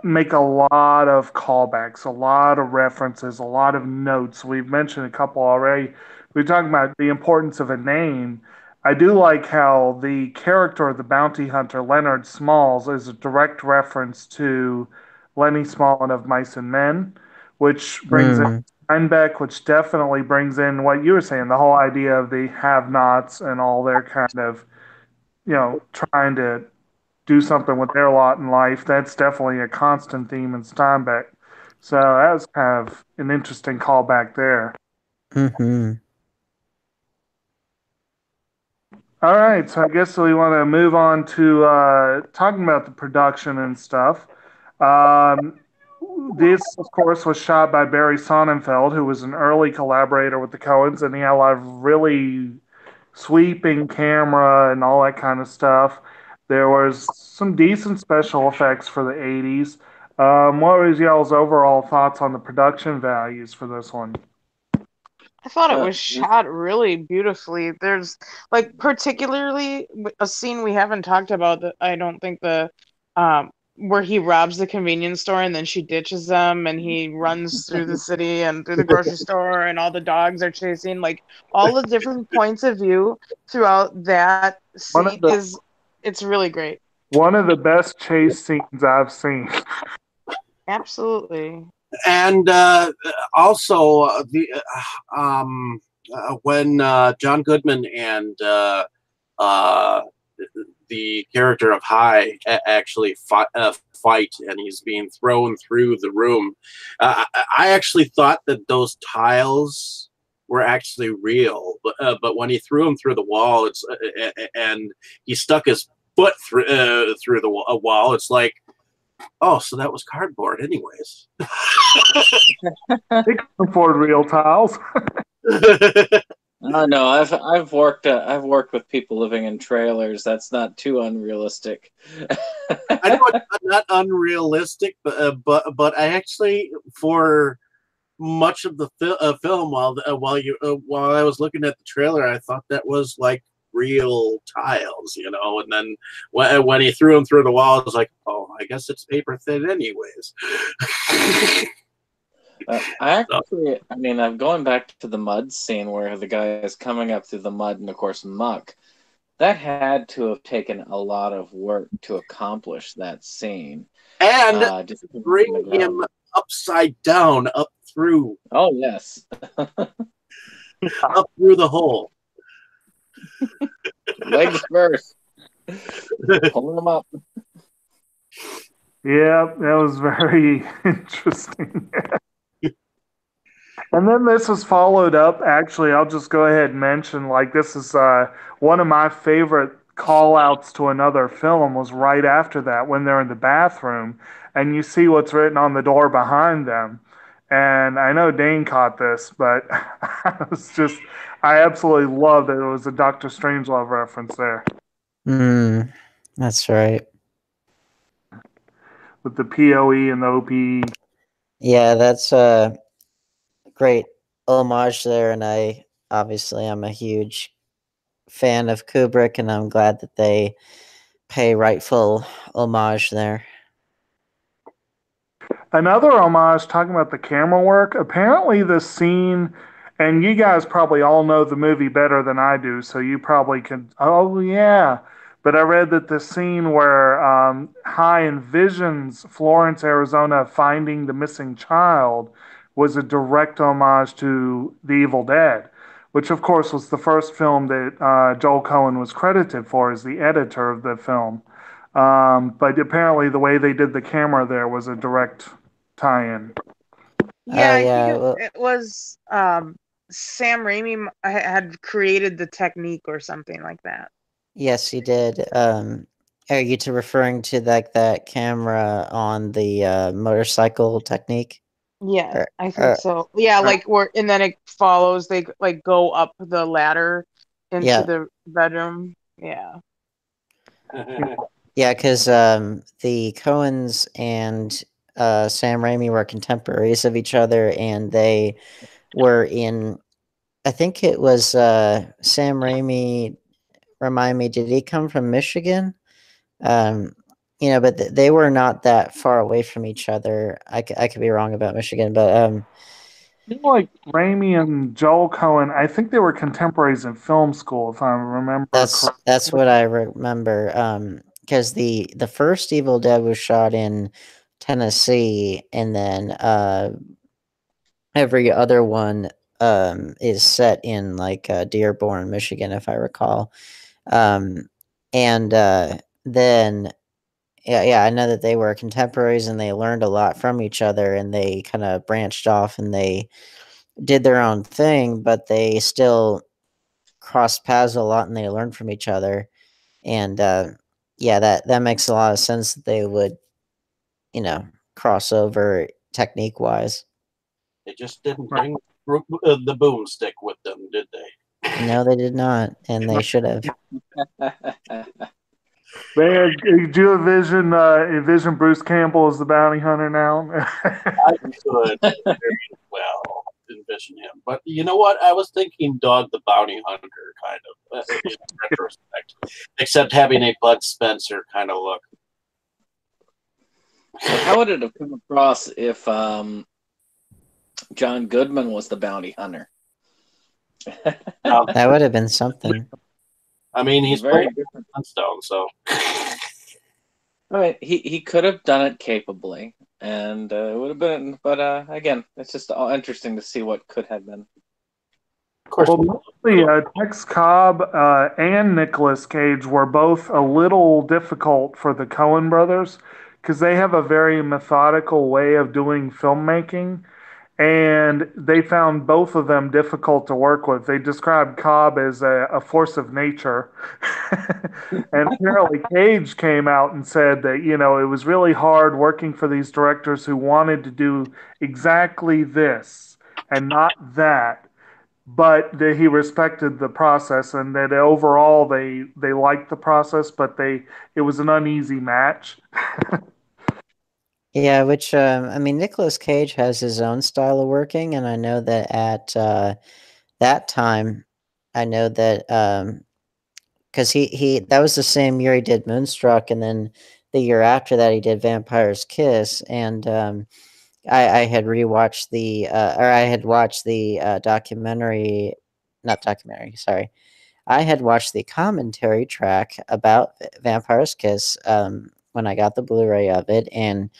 Speaker 2: make a lot of callbacks, a lot of references, a lot of notes. We've mentioned a couple already. We talked about the importance of a name. I do like how the character of the bounty hunter, Leonard Smalls, is a direct reference to Lenny Smallman of Mice and Men, which brings in
Speaker 4: Mm,
Speaker 2: Steinbeck, which definitely brings in what you were saying, the whole idea of the have-nots and all their kind of, trying to do something with their lot in life. That's definitely a constant theme in Steinbeck. So that was kind of an interesting callback there.
Speaker 4: hmm
Speaker 2: All right, so I guess we want to move on to talking about the production and stuff. Um, this, of course, was shot by Barry Sonnenfeld, who was an early collaborator with the Coens, and he had a lot of really sweeping camera and all that kind of stuff. There was some decent special effects for the 80s. What was y'all's overall thoughts on the production values for this one?
Speaker 3: I thought it
Speaker 5: Uh,
Speaker 3: was shot really beautifully. There's like particularly a scene we haven't talked about that I don't think the where he robs the convenience store and then she ditches him and he runs through the city and through the grocery store and all the dogs are chasing like all the different points of view throughout that
Speaker 2: One of
Speaker 3: scene
Speaker 2: the
Speaker 3: is it's really great.
Speaker 2: one of the best chase scenes I've seen.
Speaker 3: Absolutely.
Speaker 1: And also when John Goodman and uh, the character of High actually fight, and he's being thrown through the room. I actually thought that those tiles were actually real, but when he threw him through the wall, and he stuck his foot through the wall. It's like, oh, so that was cardboard, anyways.
Speaker 2: They can afford real tiles.
Speaker 5: I know I've worked with people living in trailers. That's not too unrealistic.
Speaker 1: I know it's not unrealistic, but I actually, for much of the film, while I was looking at the trailer, I thought that was like real tiles, and then when he threw them through the wall, I was like, oh, I guess it's paper thin anyways.
Speaker 5: I'm going back to the mud scene where the guy is coming up through the mud and, of course, muck. That had to have taken a lot of work to accomplish that scene.
Speaker 1: And
Speaker 5: Just
Speaker 1: bring him upside down up through.
Speaker 5: Oh, yes.
Speaker 1: Up through the hole.
Speaker 5: Legs first. Pulling them up.
Speaker 2: Yeah, that was very interesting. And then this was followed up. Actually, I'll just go ahead and mention like this is one of my favorite call outs to another film was right after that when they're in the bathroom and you see what's written on the door behind them. And I know Dane caught this, but I absolutely love that it was a Doctor Strangelove reference there
Speaker 4: That's right.
Speaker 2: with the POE and the OPE.
Speaker 4: Yeah, that's a great homage there, and I'm a huge fan of Kubrick, and I'm glad that they pay rightful homage there.
Speaker 2: Another homage, talking about the camera work, apparently the scene, and you guys probably all know the movie better than I do, so you probably can, oh yeah. But I read that the scene where High envisions Florence, Arizona finding the missing child was a direct homage to The Evil Dead, which of course was the first film that Joel Coen was credited for as the editor of the film. But apparently, the way they did the camera there was a direct tie-in.
Speaker 3: Yeah, I think
Speaker 4: Yeah. Well,
Speaker 3: it was Sam Raimi had created the technique or something like that.
Speaker 4: yes, he did. Are you to referring to like that camera on the motorcycle technique?
Speaker 3: Yeah,
Speaker 4: Or,
Speaker 3: I think
Speaker 4: or,
Speaker 3: so. Yeah,
Speaker 2: Right.
Speaker 3: like where and then it follows, they like go up the ladder into
Speaker 4: yeah,
Speaker 3: the bedroom. Yeah.
Speaker 4: yeah, because the Coens and Sam Raimi were contemporaries of each other, and they were in. I think it was Sam Raimi. Remind me, did he come from Michigan? Um, but they were not that far away from each other. I could be wrong about Michigan, but
Speaker 2: I feel like Raimi and Joel Cohen, I think they were contemporaries in film school, if I remember
Speaker 4: that's
Speaker 2: correctly.
Speaker 4: what I remember. Because the first Evil Dead was shot in Tennessee, and then every other one is set in like Dearborn, Michigan, if I recall. Um, and then yeah, I know that they were contemporaries and they learned a lot from each other, and they kind of branched off and they did their own thing, but they still crossed paths a lot and they learned from each other. And yeah, that makes a lot of sense that they would, you know, cross over technique wise.
Speaker 1: They just didn't
Speaker 2: Right.
Speaker 1: bring the boomstick with them, did they?
Speaker 4: No, they did not, and they should have.
Speaker 2: Man, do you envision Bruce Campbell as the bounty hunter now?
Speaker 1: I could very well envision him. But you know what? I was thinking Dog the Bounty Hunter, kind of, in retrospect. Except having a Bud Spencer kind of look.
Speaker 5: How would it have come across if John Goodman was the bounty hunter?
Speaker 4: That would have been something.
Speaker 1: I mean, he's
Speaker 5: very
Speaker 1: playing
Speaker 5: different.
Speaker 1: Flintstone, so.
Speaker 5: I mean, he could have done it capably, and it would have been. But again, it's just all interesting to see what could have been.
Speaker 1: Of course.
Speaker 2: Well, mostly Tex Cobb and Nicolas Cage were both a little difficult for the Coen brothers because they have a very methodical way of doing filmmaking, and they found both of them difficult to work with. They described Cobb as a force of nature. And apparently, Cage came out and said that, it was really hard working for these directors who wanted to do exactly this and not that, but that he respected the process and that overall they liked the process, but it was an uneasy match.
Speaker 4: Yeah, which I mean, Nicolas Cage has his own style of working, and I know that at that time, I know that because he that was the same year he did Moonstruck, and then the year after that he did Vampire's Kiss, and I had rewatched or I had watched the documentary, not documentary, sorry. I had watched the commentary track about Vampire's Kiss when I got the Blu-ray of it, and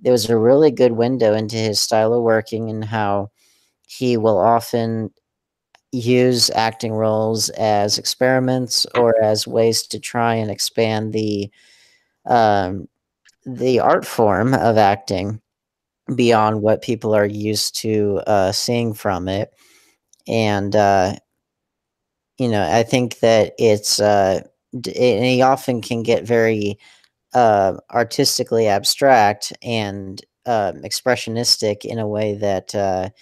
Speaker 4: there was a really good window into his style of working and how he will often use acting roles as experiments or as ways to try and expand um, the art form of acting beyond what people are used to seeing from it. And I think that and he often can get very artistically abstract and expressionistic in a way that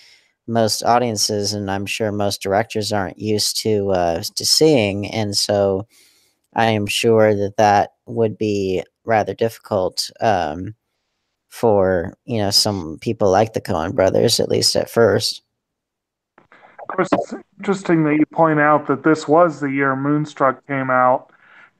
Speaker 4: most audiences and I'm sure most directors aren't used to seeing, and so I am sure that would be rather difficult for some people like the Coen brothers, at least at first.
Speaker 2: Of course, it's interesting that you point out that this was the year Moonstruck came out.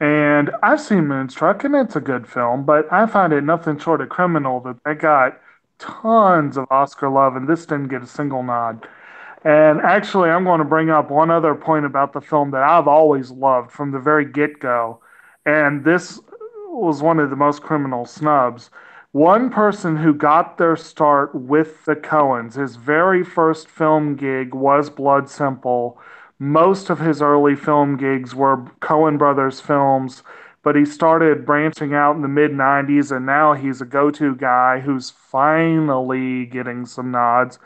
Speaker 2: And I've seen Moonstruck, and it's a good film, but I find it nothing short of criminal that they got tons of Oscar love, and this didn't get a single nod. And actually, I'm going to bring up one other point about the film that I've always loved from the very get go. And this was one of the most criminal snubs. One person who got their start with the Coens, his very first film gig was Blood Simple. Most of his early film gigs were Coen Brothers films, but he started branching out in the mid 90s, and now he's a go to guy who's finally getting some nods.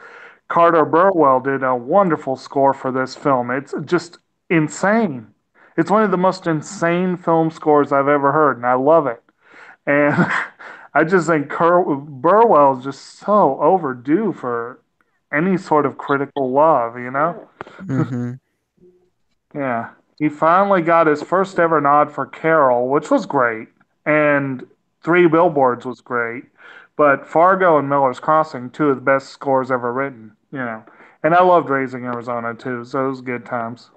Speaker 2: Carter Burwell did a wonderful score for this film. It's just insane. It's one of the most insane film scores I've ever heard, and I love it. And I just think Burwell is just so overdue for any sort of critical love, you know?
Speaker 4: Hmm.
Speaker 2: Yeah. He finally got his first ever nod for Carol, which was great. And Three Billboards was great. But Fargo and Miller's Crossing, two of the best scores ever written, you know. And I loved Raising Arizona too, so it was good times.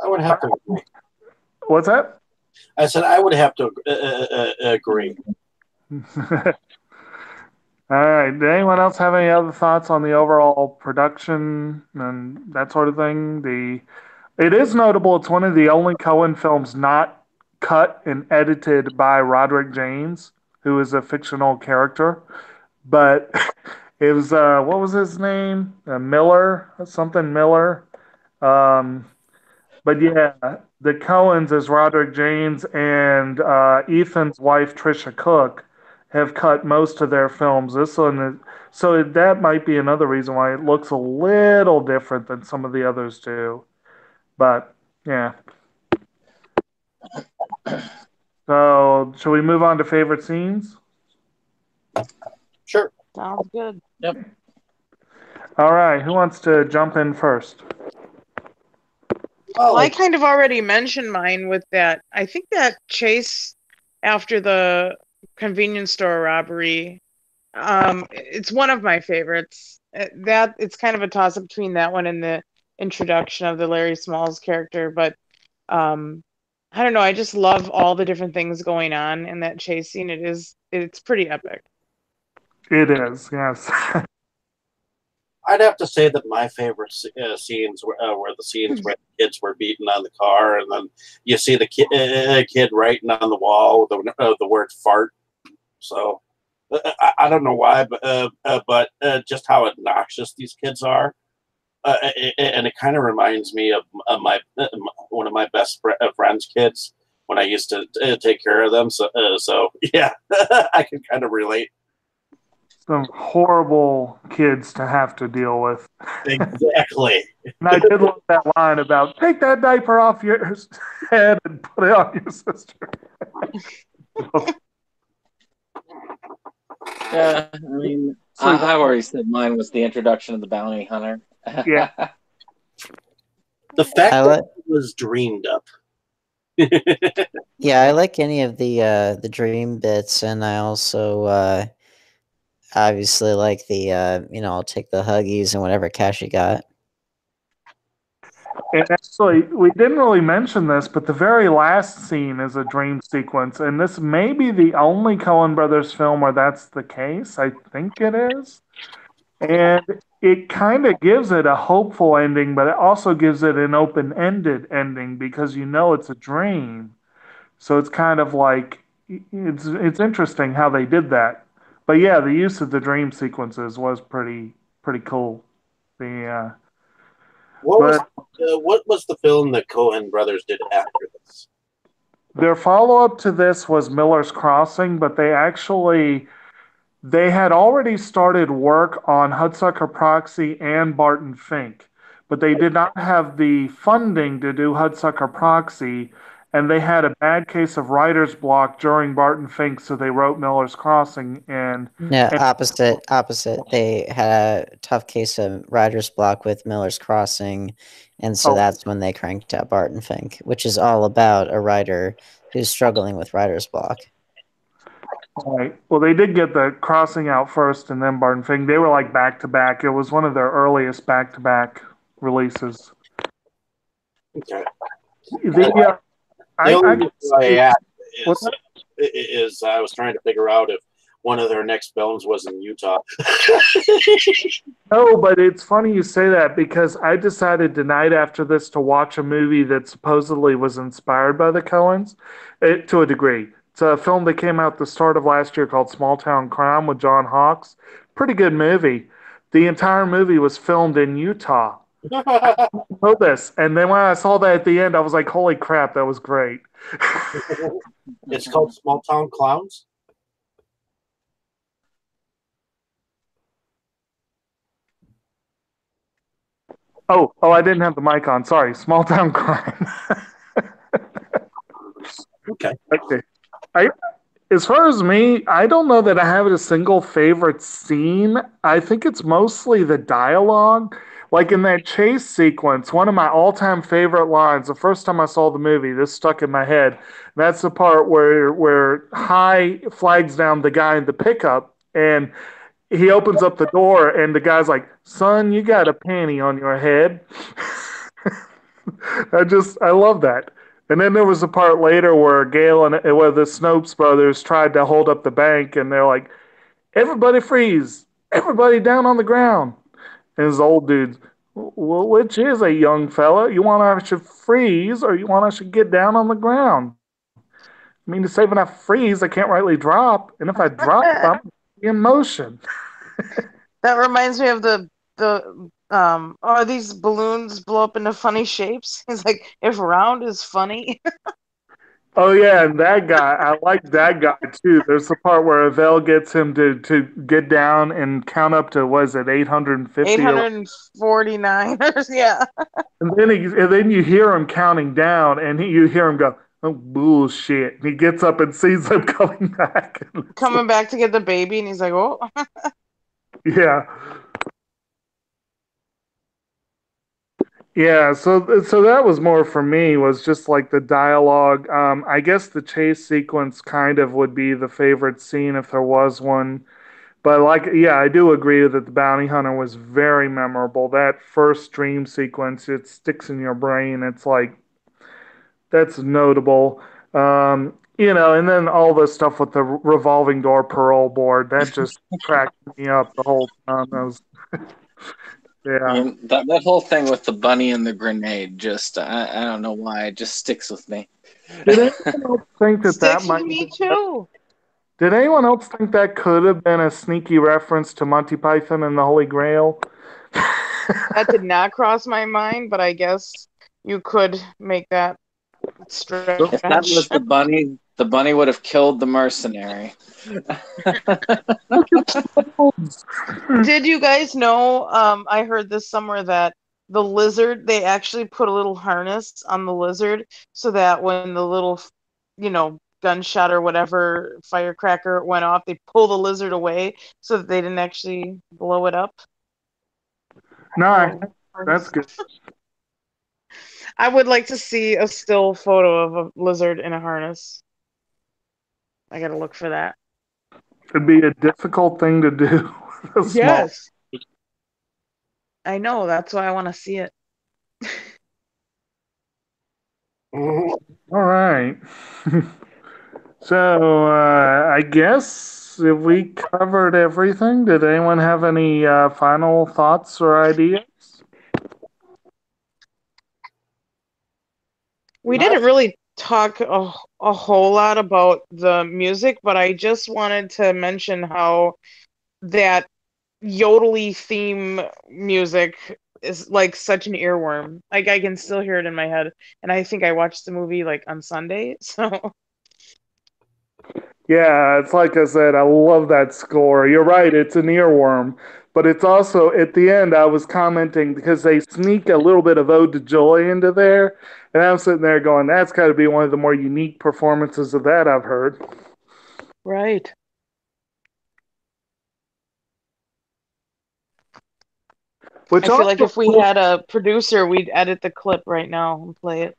Speaker 1: I would have to agree.
Speaker 2: What's that?
Speaker 1: I said I would have to agree.
Speaker 2: All right. Did anyone else have any other thoughts on the overall production and that sort of thing? It is notable it's one of the only Coen films not cut and edited by Roderick James, who is a fictional character. But it was what was his name? Miller, something Miller. Um, but yeah, the Coens as Roderick James and Ethan's wife Trisha Cook have cut most of their films. This one is, so that might be another reason why it looks a little different than some of the others do. But yeah. So shall we move on to favorite scenes?
Speaker 1: Sure.
Speaker 3: Sounds good.
Speaker 5: Yep.
Speaker 2: All right. Who wants to jump in first?
Speaker 3: Well, I kind of already mentioned mine with that. I think that chase after the convenience store robbery, it's one of my favorites. That it's kind of a toss up between that one and the introduction of the Larry Smalls character, but I don't know. I just love all the different things going on in that chase scene. It's pretty epic.
Speaker 2: It is, yes.
Speaker 1: I'd have to say that my favorite scenes were the scenes where the kids were beating on the car, and then you see the kid writing on the wall the word "fart." So I don't know why, but just how obnoxious these kids are, and it kind of reminds me of my one of my best friends' kids when I used to take care of them. So yeah, I can kind of relate.
Speaker 2: Some horrible kids to have to deal with.
Speaker 1: Exactly.
Speaker 2: And I did love that line about take that diaper off your head and put it on your sister.
Speaker 5: Yeah, I mean, I've already said mine was the introduction of the bounty hunter.
Speaker 2: Yeah.
Speaker 1: The fact that it was dreamed up.
Speaker 4: Yeah, I like any of the dream bits, and I also obviously like the I'll take the Huggies and whatever cash you got.
Speaker 2: And actually, we didn't really mention this, but the very last scene is a dream sequence, and this may be the only Coen Brothers film where that's the case. I think it is. And it kind of gives it a hopeful ending, but it also gives it an open-ended ending because you know it's a dream. So it's kind of like it's interesting how they did that. But yeah, the use of the dream sequences was pretty cool. The
Speaker 1: What was the film that Coen Brothers did after this?
Speaker 2: their follow-up to this was Miller's Crossing, but they had already started work on Hudsucker Proxy and Barton Fink, but they did not have the funding to do Hudsucker Proxy, and they had a bad case of writer's block during Barton Fink, so they wrote Miller's Crossing.
Speaker 4: No, opposite. They had a tough case of writer's block with Miller's Crossing, and so that's when they cranked out Barton Fink, which is all about a writer who's struggling with writer's block.
Speaker 2: Right. Well, they did get the Crossing out first, and then Barton Fink. They were like back to back. It was one of their earliest back to back releases.
Speaker 1: Okay.
Speaker 2: The
Speaker 1: only reason I asked is I was trying to figure out if one of their next films was in Utah.
Speaker 2: No, but it's funny you say that because I decided tonight after this to watch a movie that supposedly was inspired by the Coens, to a degree. It's a film that came out the start of last year called Small Town Crime with John Hawkes. Pretty good movie. The entire movie was filmed in Utah. know this. And then when I saw that at the end, I was like, holy crap, that was great.
Speaker 1: It's called Small Town Clowns.
Speaker 2: Oh, I didn't have the mic on. Sorry. Small Town Crime.
Speaker 1: Okay.
Speaker 2: Okay. As far as me, I don't know that I have a single favorite scene. I think it's mostly the dialogue. Like in that chase sequence, one of my all-time favorite lines, the first time I saw the movie, this stuck in my head. That's the part where High flags down the guy in the pickup and he opens up the door and the guy's like, "Son, you got a panty on your head." I love that. And then there was a part later where Gale and where the Snopes brothers tried to hold up the bank, and they're like, "Everybody freeze! Everybody down on the ground!" And his old dudes, "Well, which is a young fella? You want us to freeze, or you want us to get down on the ground? I mean, to save enough freeze, I can't rightly drop, and if I drop, I'm in motion."
Speaker 3: That reminds me of these balloons blow up into funny shapes. He's like, if round is funny.
Speaker 2: Oh yeah, and that guy, I like that guy too. There's the part where Avell gets him to get down and count up to was it 850 or
Speaker 3: 849 yeah.
Speaker 2: and then you hear him counting down and you hear him go, "Oh bullshit." And he gets up and sees them coming back.
Speaker 3: Coming back to get the baby and he's like, oh.
Speaker 2: Yeah. Yeah, so that was more for me was just like the dialogue. I guess the chase sequence kind of would be the favorite scene if there was one. But like, yeah, I do agree that the bounty hunter was very memorable. That first dream sequence, it sticks in your brain. It's like that's notable. And then all the stuff with the revolving door parole board that just cracked me up the whole time. That was, yeah.
Speaker 5: And that whole thing with the bunny and the grenade, just I don't know why, it just sticks with me.
Speaker 2: Did anyone else think that
Speaker 3: Sticks
Speaker 2: might
Speaker 3: with me
Speaker 2: have been,
Speaker 3: too.
Speaker 2: did anyone else think that could have been a sneaky reference to Monty Python and the Holy Grail?
Speaker 3: That did not cross my mind, but I guess you could make that stretch.
Speaker 5: If that was the bunny would have killed the mercenary.
Speaker 3: Did you guys know? I heard this somewhere that the lizard, they actually put a little harness on the lizard so that when the little, gunshot or whatever firecracker went off, they pull the lizard away so that they didn't actually blow it up.
Speaker 2: No, that's good.
Speaker 3: I would like to see a still photo of a lizard in a harness. I gotta look for that.
Speaker 2: It'd be a difficult thing to do.
Speaker 3: Yes. I know, that's why I want to see it.
Speaker 2: All right. So I guess if we covered everything, did anyone have any final thoughts or ideas?
Speaker 3: We didn't really talk a whole lot about the music, but I just wanted to mention how that yodely theme music is like such an earworm. Like I can still hear it in my head, and I think I watched the movie like on Sunday. So
Speaker 2: Yeah, it's like I said, I love that score. You're right, it's an earworm. But it's also, at the end, I was commenting because they sneak a little bit of Ode to Joy into there. And I'm sitting there going, that's got to be one of the more unique performances of that I've heard.
Speaker 3: right.
Speaker 2: Which
Speaker 3: I feel like
Speaker 2: also,
Speaker 3: if we had a producer, we'd edit the clip right now and play it.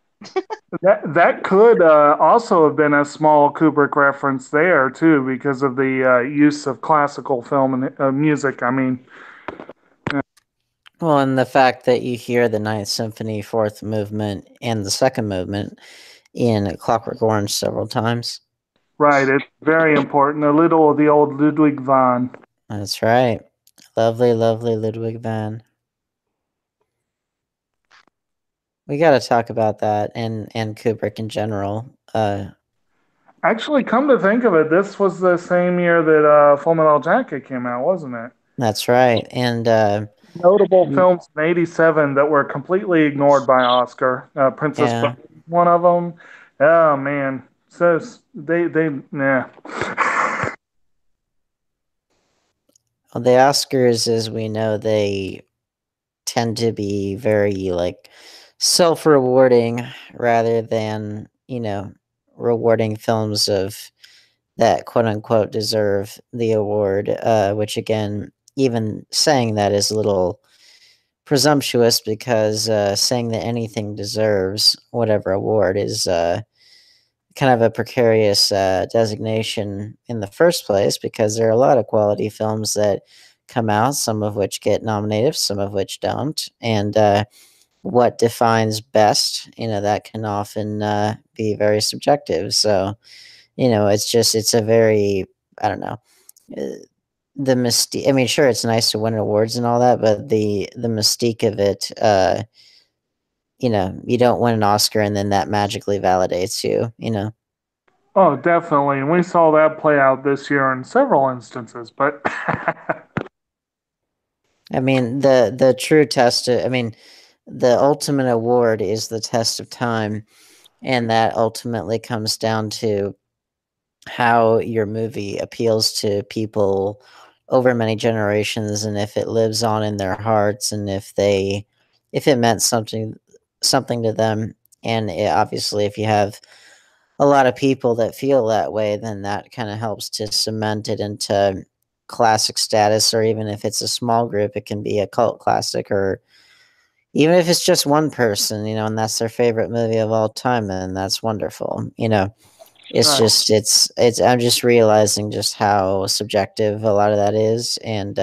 Speaker 2: that could also have been a small Kubrick reference there, too, because of the use of classical film and music. I mean,
Speaker 4: Well, and the fact that you hear the Ninth Symphony, Fourth Movement, and the Second Movement in Clockwork Orange several times.
Speaker 2: right, it's very important. A little of the old Ludwig van.
Speaker 4: That's right. Lovely, lovely Ludwig van. We got to talk about that and Kubrick in general.
Speaker 2: Actually, come to think of it, this was the same year that Full Metal Jacket came out, wasn't it?
Speaker 4: That's right. And
Speaker 2: notable films in '87 that were completely ignored by Oscar. Princess
Speaker 4: Yeah.
Speaker 2: Bride, one of them. Oh man, says they nah.
Speaker 4: Well, the Oscars, as we know, they tend to be very like self-rewarding rather than, rewarding films of that quote unquote deserve the award, which again, even saying that is a little presumptuous because saying that anything deserves whatever award is kind of a precarious designation in the first place because there are a lot of quality films that come out, some of which get nominated, some of which don't. And what defines best, that can often be very subjective. So, it's a very, I don't know. uh, The mystique. I mean, sure, it's nice to win awards and all that, but the mystique of it, you don't win an Oscar and then that magically validates you.
Speaker 2: Oh, definitely, and we saw that play out this year in several instances. But
Speaker 4: I mean, the true test. I mean, the ultimate award is the test of time, and that ultimately comes down to how your movie appeals to people over many generations, and if it lives on in their hearts, and if it meant something to them, and obviously, if you have a lot of people that feel that way, then that kind of helps to cement it into classic status, or even if it's a small group, it can be a cult classic, or even if it's just one person, and that's their favorite movie of all time, then that's wonderful. It's
Speaker 2: right.
Speaker 4: just it's I'm just realizing just how subjective a lot of that is, and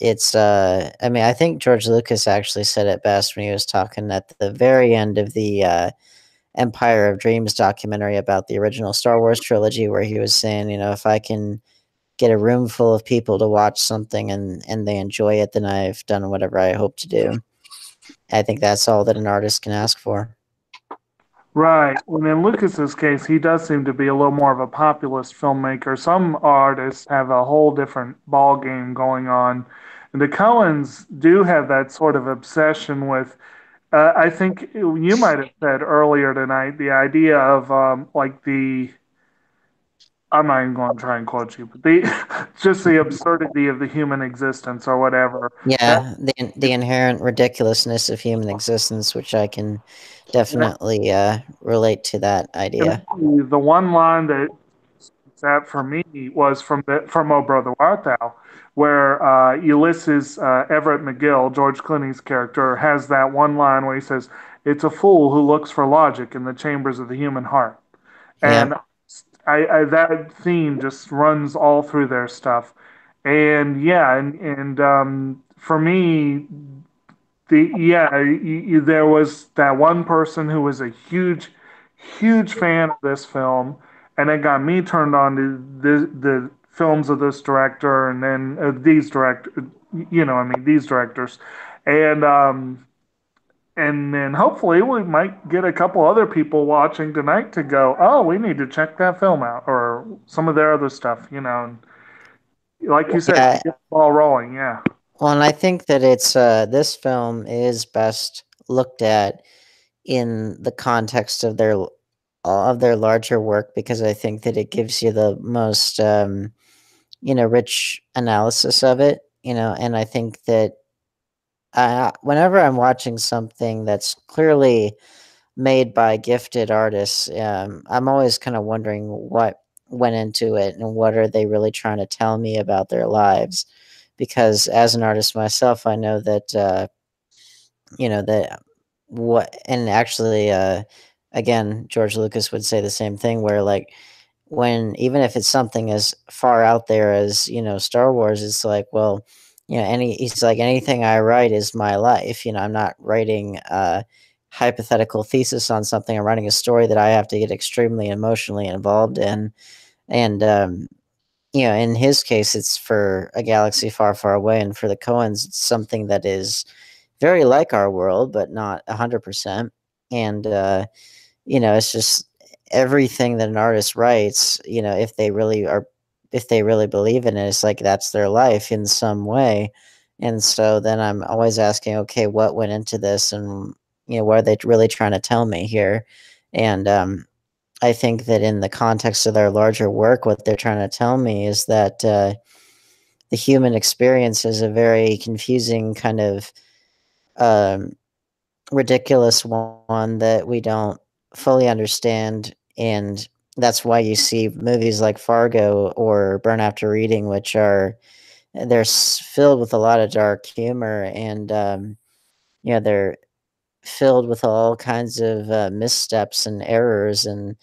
Speaker 4: it's I mean, I think George Lucas actually said it best when he was talking at the very end of the Empire of Dreams documentary about the original Star Wars trilogy, where he was saying, if I can get a room full of people to watch something and they enjoy it, then I've done whatever I hope to do. I think that's all that an artist can ask for.
Speaker 2: Right. Well, in Lucas's case, he does seem to be a little more of a populist filmmaker. Some artists have a whole different ball game going on. And the Coens do have that sort of obsession with, I think you might have said earlier tonight, the idea of like I'm not even going to try and quote you, but just the absurdity of the human existence or whatever. That
Speaker 4: Yeah, the inherent ridiculousness of human existence, which I can definitely relate to that idea.
Speaker 2: the one line that for me was from Oh Brother Art Thou, where Ulysses Everett McGill, George Clooney's character, has that one line where he says, "It's a fool who looks for logic in the chambers of the human heart," and
Speaker 4: Yep.
Speaker 2: that theme just runs all through their stuff. And yeah, and for me, there was that one person who was a huge fan of this film, and it got me turned on to the films of this director, and then these directors, and then hopefully we might get a couple other people watching tonight to go, oh, we need to check that film out, or some of their other stuff, and like you said,
Speaker 4: Yeah.
Speaker 2: get the ball rolling. Yeah.
Speaker 4: Well, and I think that it's this film is best looked at in the context of their larger work because I think that it gives you the most rich analysis of it. And I think that whenever I'm watching something that's clearly made by gifted artists, I'm always kind of wondering what went into it and what are they really trying to tell me about their lives. Because as an artist myself, I know that that what and actually again George Lucas would say the same thing where like when even if it's something as far out there as Star Wars, it's like, well, he's like, anything I write is my life. I'm not writing a hypothetical thesis on something. I'm writing a story that I have to get extremely emotionally involved in. And in his case it's for a galaxy far, far away, and for the Coens it's something that is very like our world but not 100%. And it's just everything that an artist writes, if they really believe in it, it's like that's their life in some way. And so then I'm always asking, okay, what went into this, and what are they really trying to tell me here? And I think that in the context of their larger work, what they're trying to tell me is that the human experience is a very confusing kind of um, ridiculous one that we don't fully understand, and that's why you see movies like Fargo or Burn After Reading, which are they're filled with a lot of dark humor, and they're filled with all kinds of missteps and errors and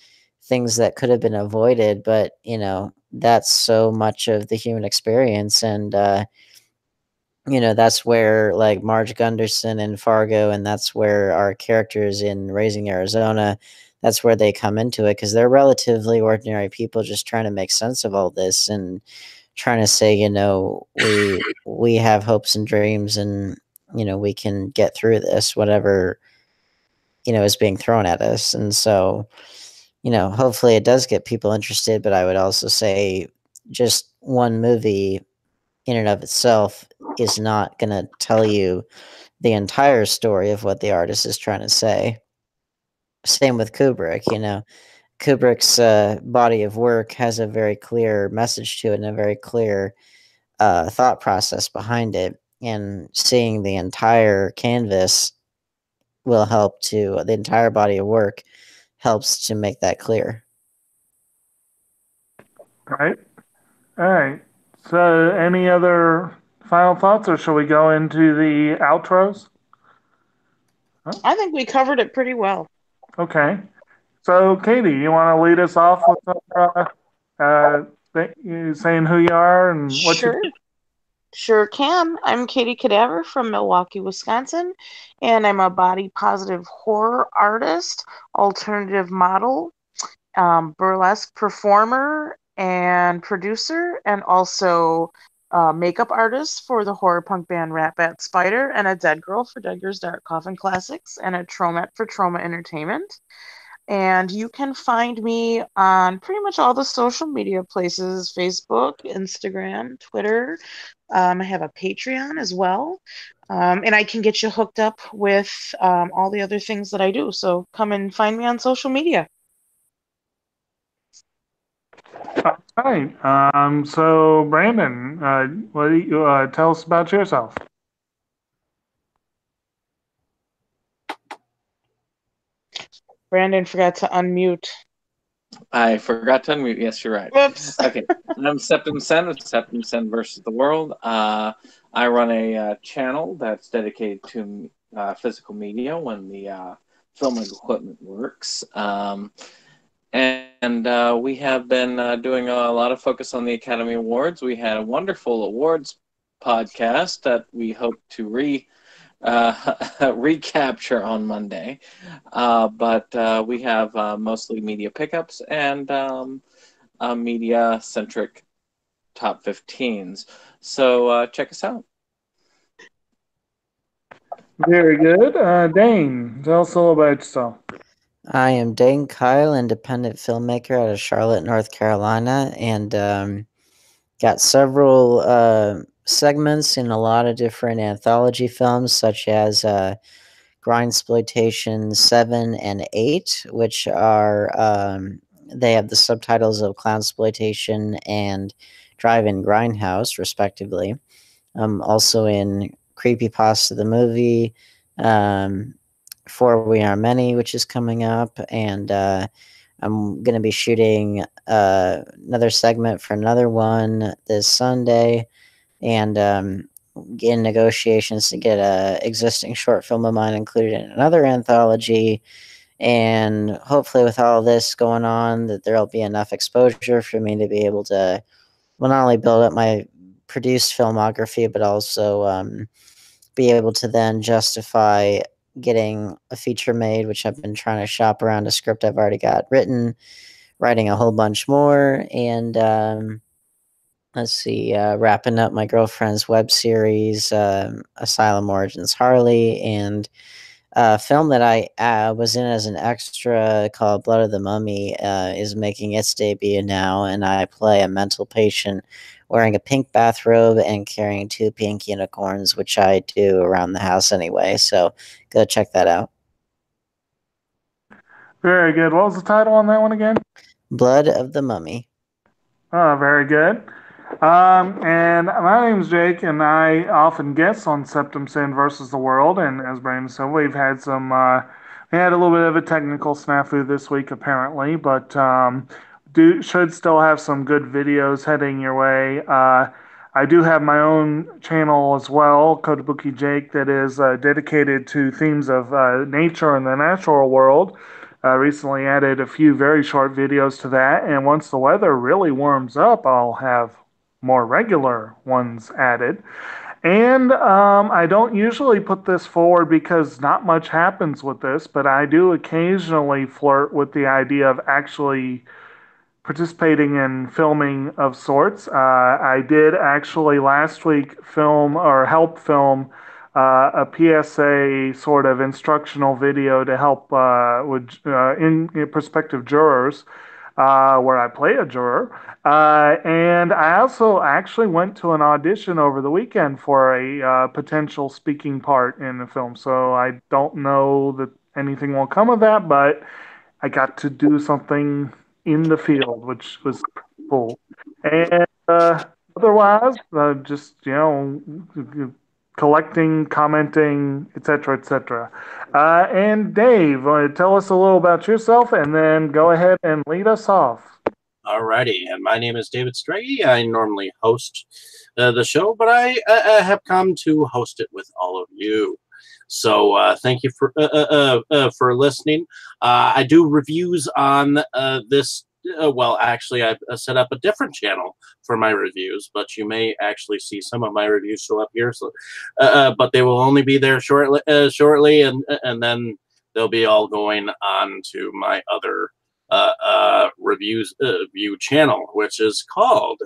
Speaker 4: things that could have been avoided, but that's so much of the human experience. And that's where, like, Marge Gunderson in Fargo, and that's where our characters in Raising Arizona, that's where they come into it, because they're relatively ordinary people just trying to make sense of all this and trying to say, we have hopes and dreams, and we can get through this, whatever is being thrown at us. And so hopefully it does get people interested, but I would also say just one movie in and of itself is not going to tell you the entire story of what the artist is trying to say. Same with Kubrick. Kubrick's body of work has a very clear message to it and a very clear thought process behind it, and seeing the entire canvas will help to the entire body of work helps to make that clear.
Speaker 2: Right. All right. So, any other final thoughts, or shall we go into the outros?
Speaker 3: I think we covered it pretty well.
Speaker 2: Okay. So, Katie, you want to lead us off with saying who you are and what you
Speaker 3: Sure. Sure can. I'm Katie Cadaver from Milwaukee, Wisconsin, and I'm a body positive horror artist, alternative model, burlesque performer, and producer, and also makeup artist for the horror punk band Rat Bat Spider, and a dead girl for Dead Girls Dark Coffin Classics, and a Tromet for Trauma Entertainment. And you can find me on pretty much all the social media places: Facebook, Instagram, Twitter. I have a Patreon as well. And I can get you hooked up with all the other things that I do. So come and find me on social media.
Speaker 2: All right. So, Brandon, what do you tell us about yourself?
Speaker 3: Brandon forgot to unmute.
Speaker 5: I forgot to unmute. Yes, you're right.
Speaker 3: Whoops.
Speaker 5: Okay, I'm Septim Sen of Septim Sen versus the World. I run a channel that's dedicated to physical media when the filming equipment works. And we have been doing a lot of focus on the Academy Awards. We had a wonderful awards podcast that we hope to recapture on Monday. But we have mostly media pickups and media-centric top 15s. So check us out.
Speaker 2: Very good. Dane, tell us a little about yourself.
Speaker 4: I am Dane Kyle, independent filmmaker out of Charlotte, North Carolina, and got several segments in a lot of different anthology films, such as Grindsploitation 7 and 8, which are they have the subtitles of Clownsploitation and Drive-In Grindhouse, respectively. Also in Creepypasta the movie, For We Are Many, which is coming up, and I'm going to be shooting another segment for another one this Sunday, and in negotiations to get a existing short film of mine included in another anthology. And hopefully with all this going on, that there'll be enough exposure for me to be able to, well, not only build up my produced filmography, but also be able to then justify getting a feature made, which I've been trying to shop around a script I've already got written, writing a whole bunch more, and let's see, wrapping up my girlfriend's web series, Asylum Origins Harley, and film that I was in as an extra called Blood of the Mummy is making its debut now, and I play a mental patient wearing a pink bathrobe and carrying 2 pink unicorns, which I do around the house anyway. So go check that out.
Speaker 2: Very good. What was the title on that one again?
Speaker 4: Blood of the Mummy.
Speaker 2: Oh, very good. And my name's Jake, and I often guest on Septum Sin versus the World. And as Brandon said, we've had we had a little bit of a technical snafu this week, apparently, but should still have some good videos heading your way. I do have my own channel as well, Kotobuki Jake, that is dedicated to themes of nature and the natural world. Recently added a few very short videos to that, and once the weather really warms up, I'll have more regular ones added. And I don't usually put this forward because not much happens with this, but I do occasionally flirt with the idea of actually participating in filming of sorts. I did actually last week film or help film a PSA sort of instructional video to help with in prospective jurors. Where I play a juror. And I also actually went to an audition over the weekend for a potential speaking part in the film. So I don't know that anything will come of that, but I got to do something in the field, which was cool. And otherwise, just collecting, commenting, etc., etc. And Dave, tell us a little about yourself, and then go ahead and lead us off.
Speaker 1: Alrighty, and my name is David Straggy. I normally host the show, but I have come to host it with all of you. So thank you for listening. I do reviews on this. Well, actually, I've set up a different channel for my reviews, but you may actually see some of my reviews show up here. So, but they will only be there shortly, and then they'll be all going on to my other reviews view channel, which is called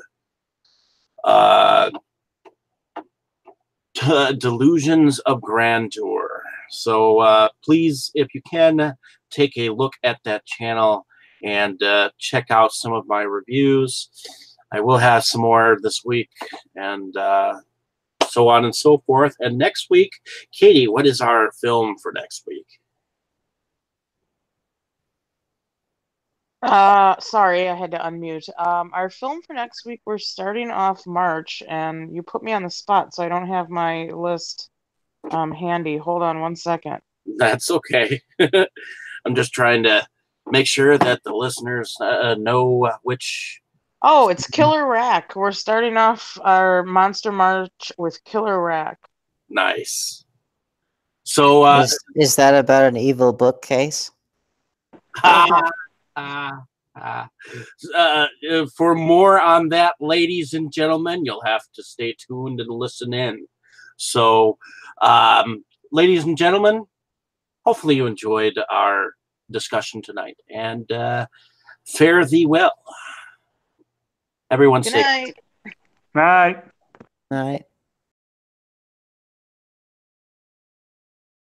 Speaker 1: Delusions of Grandeur. So please, if you can, take a look at that channel and check out some of my reviews. I will have some more this week, and so on and so forth. And next week, Katie, what is our film for next week?
Speaker 3: Sorry, I had to unmute. Our film for next week, we're starting off March, and you put me on the spot, so I don't have my list handy. Hold on one second.
Speaker 1: That's okay. I'm just trying to make sure that the listeners know which.
Speaker 3: Oh, it's Killer Rack. We're starting off our Monster March with Killer Rack.
Speaker 1: Nice. So
Speaker 4: is that about an evil bookcase?
Speaker 1: For more on that, ladies and gentlemen, you'll have to stay tuned and listen in. So, ladies and gentlemen, hopefully you enjoyed our discussion tonight, and fare thee well. Everyone
Speaker 3: Good
Speaker 1: safe.
Speaker 3: night.
Speaker 2: Night.
Speaker 4: All right.